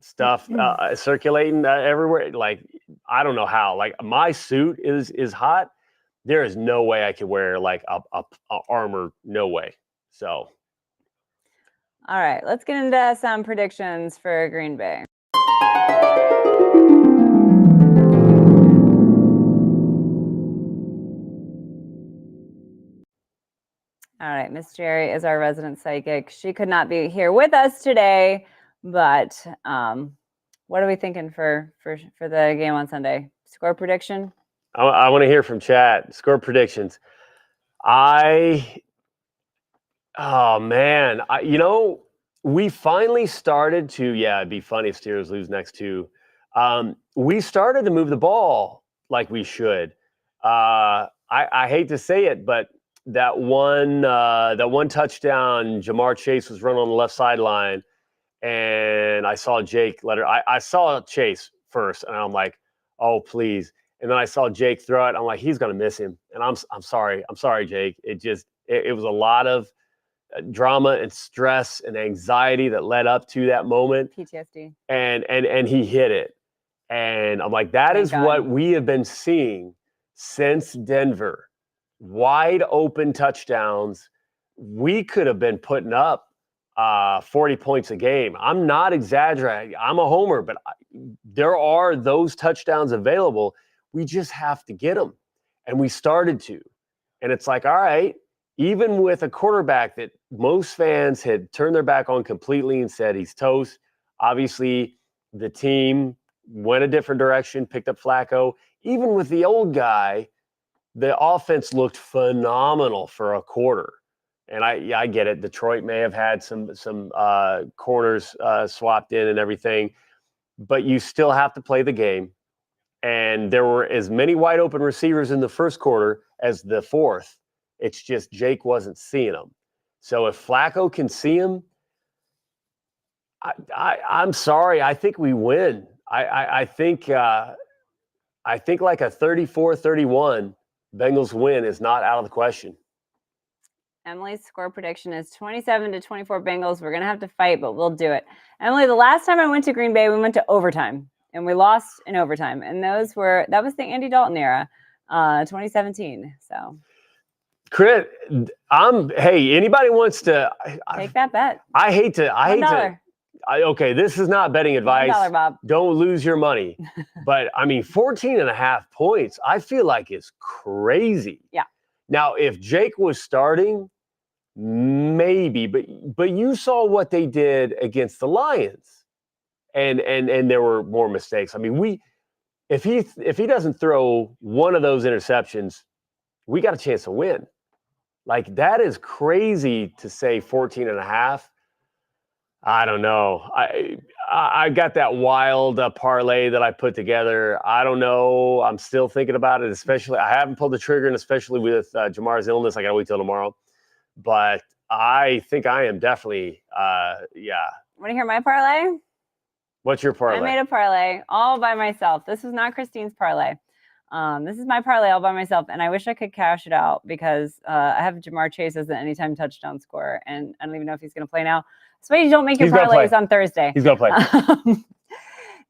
stuff circulating everywhere. Like, I don't know how. Like, my suit is hot. There is no way I could wear like a armor. No way. So. All right, let's get into some predictions for Green Bay. All right, Miss Jerry is our resident psychic. She could not be here with us today, but what are we thinking for the game on Sunday? Score prediction? I want to hear from chat. Score predictions. Oh man, we finally started to. Yeah, it'd be funny if Steelers lose next two. We started to move the ball like we should. I hate to say it, but that one touchdown, Jamar Chase was running on the left sideline, and I saw Jake let her. I saw Chase first, and I'm like, oh please. And then I saw Jake throw it. I'm like, he's gonna miss him. And I'm sorry, Jake. It was a lot of drama and stress and anxiety that led up to that moment. PTSD. And he hit it. And I'm like, that is what we have been seeing since Denver. Wide open touchdowns. We could have been putting up 40 points a game. I'm not exaggerating. I'm a homer, but there are those touchdowns available. We just have to get them. And we started to. And it's like, all right, even with a quarterback that most fans had turned their back on completely and said he's toast, obviously the team went a different direction, picked up Flacco. Even with the old guy, the offense looked phenomenal for a quarter. And I get it. Detroit may have had some corners swapped in and everything, but you still have to play the game. And there were as many wide open receivers in the first quarter as the fourth. It's just Jake wasn't seeing them. So if Flacco can see him, I'm sorry. I think we win. I think like a 34-31 Bengals win is not out of the question. Emily's score prediction is 27-24 Bengals. We're going to have to fight, but we'll do it. Emily, the last time I went to Green Bay, we went to overtime, and we lost in overtime. And that was the Andy Dalton era, 2017. So, Crit, hey, anybody wants to take that bet. I hate to. Okay, this is not betting advice. $1, Bob. Don't lose your money. But, 14.5 points, I feel like is crazy. Yeah. Now, if Jake was starting, maybe, but you saw what they did against the Lions, and there were more mistakes. If he doesn't throw one of those interceptions, we got a chance to win. Like, that is crazy to say 14.5. I don't know. I got that wild parlay that I put together. I don't know. I'm still thinking about it, especially. I haven't pulled the trigger, and especially with Jamar's illness, I got to wait till tomorrow. But I think I am definitely, yeah. Want to hear my parlay? What's your parlay? I made a parlay all by myself. This is not Christine's parlay. This is my parlay all by myself, and I wish I could cash it out because I have Jamar Chase as an anytime touchdown scorer, and I don't even know if he's going to play now. So you don't make your parlays on Thursday. He's going to play.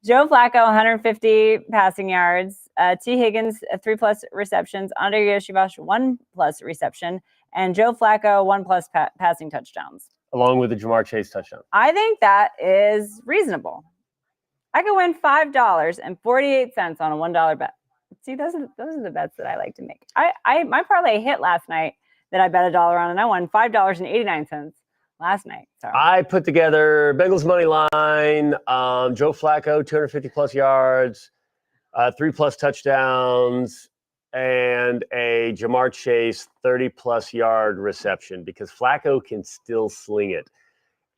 Joe Flacco, 150 passing yards. T. Higgins, 3+ receptions. Andre Yoshivash, 1+ reception. And Joe Flacco, 1+ passing touchdowns. Along with the Jamar Chase touchdown. I think that is reasonable. I could win $5.48 on a $1 bet. See, those are the bets that I like to make. My parlay hit last night that I bet $1 on, and I won $5.89 last night. So I put together Bengals money line, Joe Flacco, 250+ yards, 3+ touchdowns, and a Jamar Chase 30+ yard reception because Flacco can still sling it.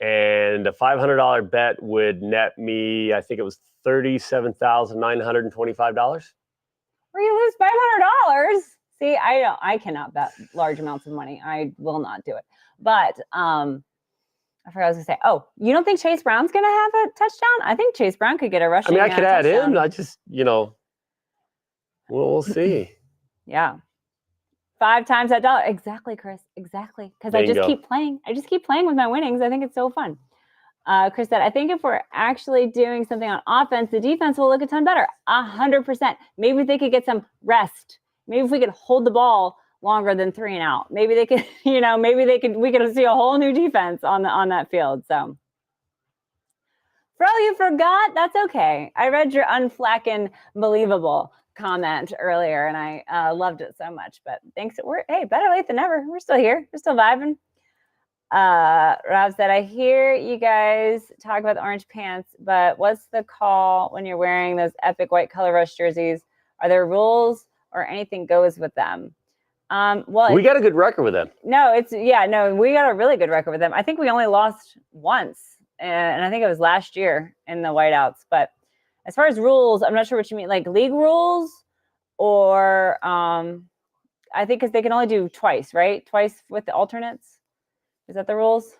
And a $500 bet would net me, I think it was $37,925. Where you lose $500? See, I cannot bet large amounts of money. I will not do it. But I forgot what I was going to say. Oh, you don't think Chase Brown's going to have a touchdown? I think Chase Brown could get a rushing touchdown. I could add in. I just, we'll see. Yeah. 5 times that dollar. Exactly, Chris. Exactly. Because I just keep playing. I just keep playing with my winnings. I think it's so fun. Chris said, I think if we're actually doing something on offense, the defense will look a ton better. 100%. Maybe they could get some rest. Maybe if we could hold the ball longer than 3 and out, maybe they could, we could see a whole new defense on that field. So, Fro, you forgot? That's okay. I read your unflacking believable comment earlier, and I loved it so much. But thanks. Hey, better late than never. We're still here. We're still vibing. Rob said, I hear you guys talk about the orange pants, but what's the call when you're wearing those epic white color rush jerseys? Are there rules or anything goes with them? Well, we got a good record with them. No, we got a really good record with them. I think we only lost once, and I think it was last year in the whiteouts. But as far as rules, I'm not sure what you mean, like league rules, or I think because they can only do twice, right? Twice with the alternates. Is that the rules?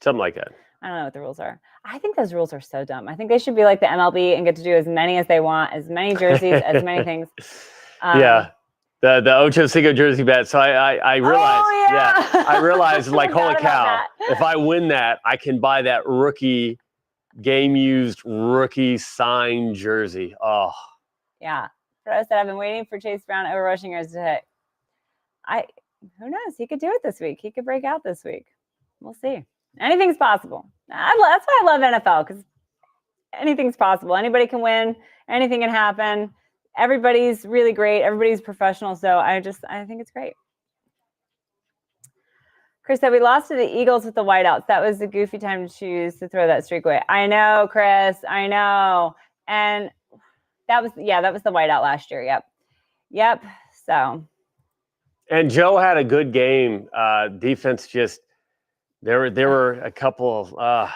Something like that. I don't know what the rules are. I think those rules are so dumb. I think they should be like the MLB and get to do as many as they want, as many jerseys, as many things. Yeah. The Ocho Cinco jersey bet. So I realized, I realized like, holy cow, if I win that, I can buy that rookie game used rookie signed jersey. Oh. Yeah. Fred said, I've been waiting for Chase Brown over rushing yards to hit. Who knows? He could do it this week. He could break out this week. We'll see. Anything's possible. That's why I love NFL, because anything's possible. Anybody can win. Anything can happen. Everybody's really great. Everybody's professional. So I think it's great. Chris said, we lost to the Eagles with the whiteouts. That was a goofy time to choose to throw that streak away. I know, Chris. I know. And that was the whiteout last year. Yep. So. And Joe had a good game. Defense just there were a couple of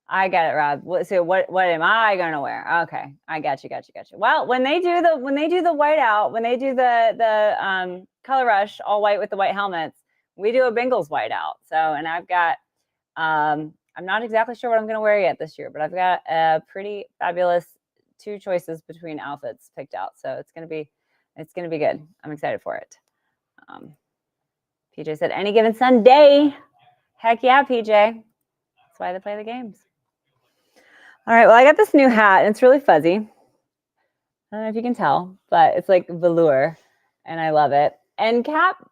I got it, Rob. So what am I gonna wear? Okay, I got you. Well, when they do the whiteout, when they do the color rush all white with the white helmets, we do a Bengals whiteout. So, and I've got I'm not exactly sure what I'm gonna wear yet this year, but I've got a pretty fabulous 2 choices between outfits picked out. So it's gonna be good. I'm excited for it. PJ said, any given Sunday. Heck yeah, PJ. That's why they play the games. All right, well, I got this new hat, and it's really fuzzy. I don't know if you can tell, but it's like velour, and I love it. And Cap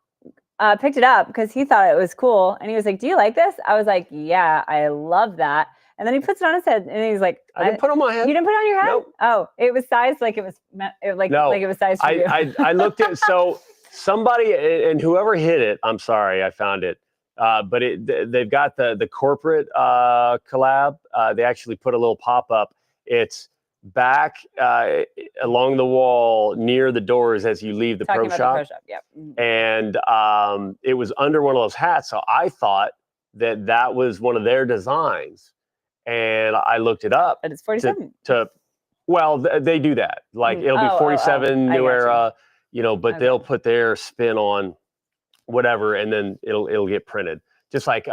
picked it up because he thought it was cool, and he was like, do you like this? I was like, yeah, I love that. And then he puts it on his head, and he's like, I didn't put it on my head. You didn't put it on your head? Nope. Oh, it was sized like it was like it was sized for you. I looked at so somebody, and whoever hit it, I'm sorry, I found it. But they've got the corporate collab. They actually put a little pop-up. It's back along the wall near the doors as you leave the pro shop. Yep. And it was under one of those hats. So I thought that was one of their designs. And I looked it up. But it's 47. Well, they do that. Like it'll be 47 new era, but they'll put their spin on whatever, and then it'll get printed. Just like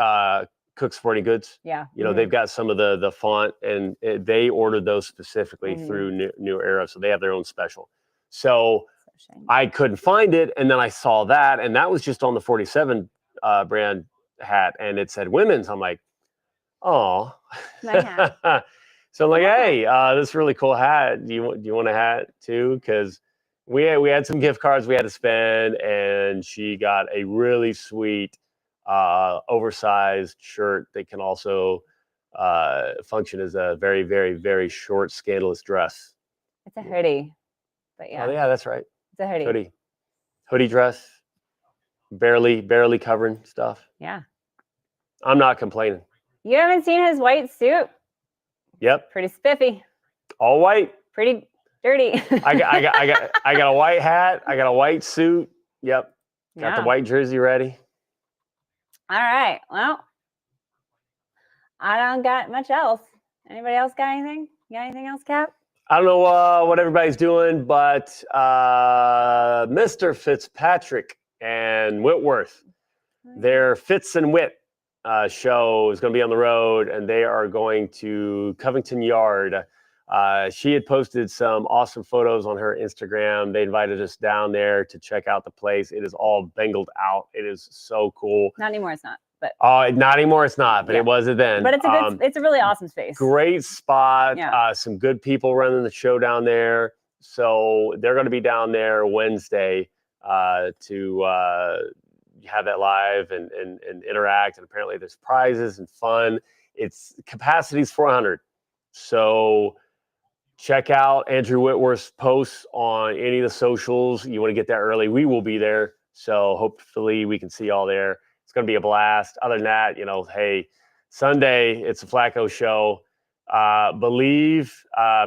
Cook Sporting Goods. Yeah. They've got some of the font, and they ordered those specifically through New Era, so they have their own special. So I couldn't find it, and then I saw that, and that was just on the 47 brand hat, and it said women's. I'm like, oh. So I'm like, hey, this is a really cool hat. Do you want a hat too? Because we had some gift cards we had to spend, and she got a really sweet oversized shirt that can also function as a very, very, very short, scandalous dress. It's a hoodie, but yeah. Oh yeah, that's right. It's a hoodie. Hoodie dress, barely covering stuff. Yeah. I'm not complaining. You haven't seen his white suit? Yep. Pretty spiffy. All white. Pretty dirty. I got a white hat. I got a white suit. Yep. Got the white jersey ready. All right. Well, I don't got much else. Anybody else got anything? You got anything else, Cap? I don't know what everybody's doing, but Mr. Fitzpatrick and Whitworth, their Fitz and Wit show is going to be on the road, and they are going to Covington Yard. She had posted some awesome photos on her Instagram. They invited us down there to check out the place. It is all bengaled out. It is so cool. Not anymore. It's not. but not anymore. It's not, but it was then. But it's a really awesome space. Great spot. Yeah. Some good people running the show down there. So they're going to be down there Wednesday to have that live and interact. And apparently there's prizes and fun. Its capacity is 400. So check out Andrew Whitworth's posts on any of the socials. You want to get there early. We will be there. So hopefully we can see y'all there. It's going to be a blast. Other than that, hey, Sunday, it's a Flacco show. Believe,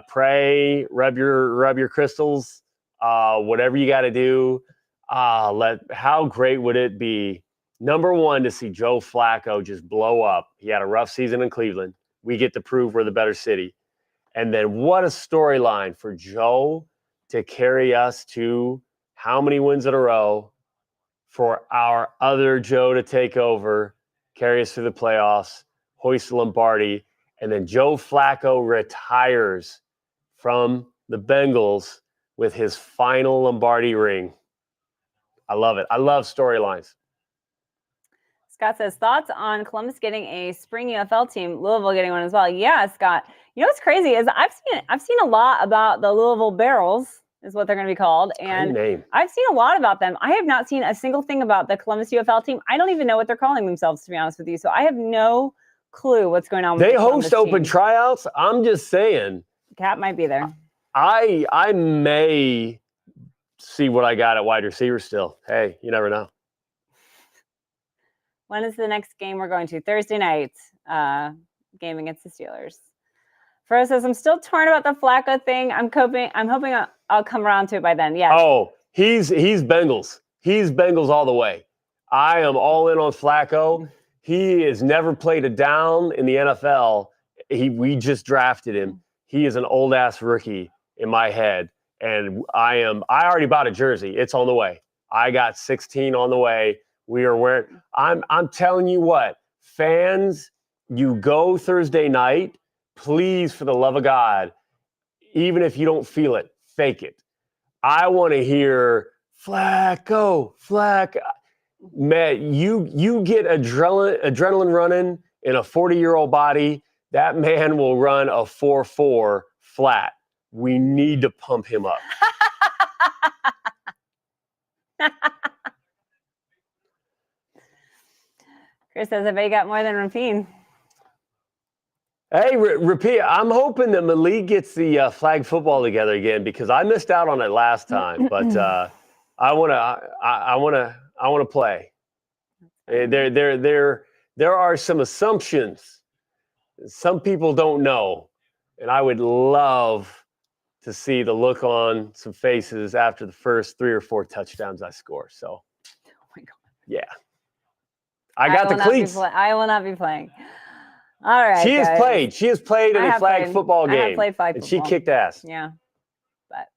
pray, rub your crystals, whatever you got to do. How great would it be, number one, to see Joe Flacco just blow up? He had a rough season in Cleveland. We get to prove we're the better city. And then what a storyline for Joe to carry us to how many wins in a row, for our other Joe to take over, carry us through the playoffs, hoist the Lombardi, and then Joe Flacco retires from the Bengals with his final Lombardi ring. I love it. I love storylines. Scott says, thoughts on Columbus getting a spring UFL team, Louisville getting one as well. Yeah, Scott. You know what's crazy is I've seen a lot about the Louisville Barrels, is what they're going to be called. And great name. I've seen a lot about them. I have not seen a single thing about the Columbus UFL team. I don't even know what they're calling themselves, to be honest with you. So I have no clue what's going on with They the host Columbus open team. tryouts. I'm just saying. Cat might be there. I may see what I got at wide receiver still. Hey, you never know. When is the next game we're going to? Thursday night, game against the Steelers. Fro says, I'm still torn about the Flacco thing. I'm hoping I'll come around to it by then. Yes. Oh, he's Bengals. He's Bengals all the way. I am all in on Flacco. He has never played a down in the NFL. We just drafted him. He is an old ass rookie in my head. And I already bought a jersey. It's on the way. I got 16 on the way. We are wearing, I'm telling you what, fans, you go Thursday night, please, for the love of God, even if you don't feel it, fake it. I want to hear Flacco. Man, you get adrenaline running in a 40-year-old body, that man will run a 4.4 flat. We need to pump him up. Chris says, I bet you got more than Rapine. Hey, repeat. I'm hoping that Malik gets the flag football together again, because I missed out on it last time. But I want to play. There are some assumptions some people don't know, and I would love to see the look on some faces after the first 3 or 4 touchdowns I score. So, Oh my God. Yeah. I got the cleats. I will not be playing. All right. She has played in a flag football game. I have played flag and football. she kicked ass. Yeah. But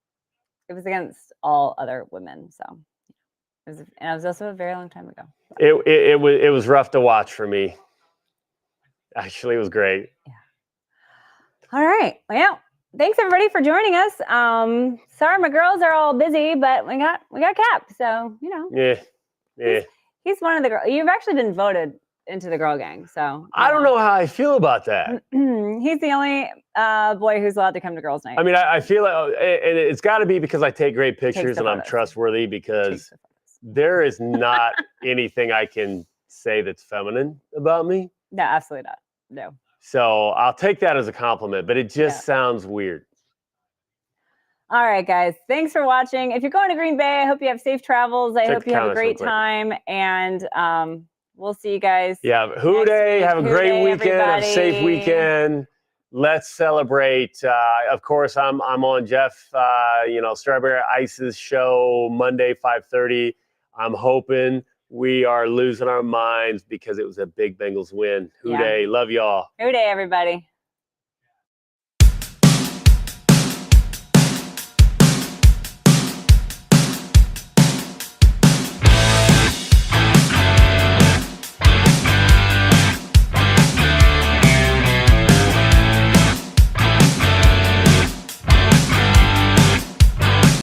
it was against all other women. So it was also a very long time ago. It was rough to watch for me. Actually, it was great. Yeah. All right. Well, thanks everybody for joining us. Sorry, my girls are all busy, but we got Cap. So, Yeah. He's one of the girls. You've actually been voted into the girl gang. So I don't know how I feel about that. He's the only boy who's allowed to come to girls' night. I mean, I feel like, and it's got to be because I take great pictures and I'm trustworthy, because there is not anything I can say that's feminine about me. No, absolutely not. No. So I'll take that as a compliment, but it just sounds weird. All right, guys. Thanks for watching. If you're going to Green Bay, I hope you have safe travels. I hope you have a great time. And we'll see you guys. Yeah. Hooday. Have a great weekend. Have a safe weekend. Let's celebrate. Of course, I'm on Jeff, Strawberry Ice's show Monday, 5:30. I'm hoping we are losing our minds because it was a big Bengals win. Hooday. Love y'all. Hooday, everybody.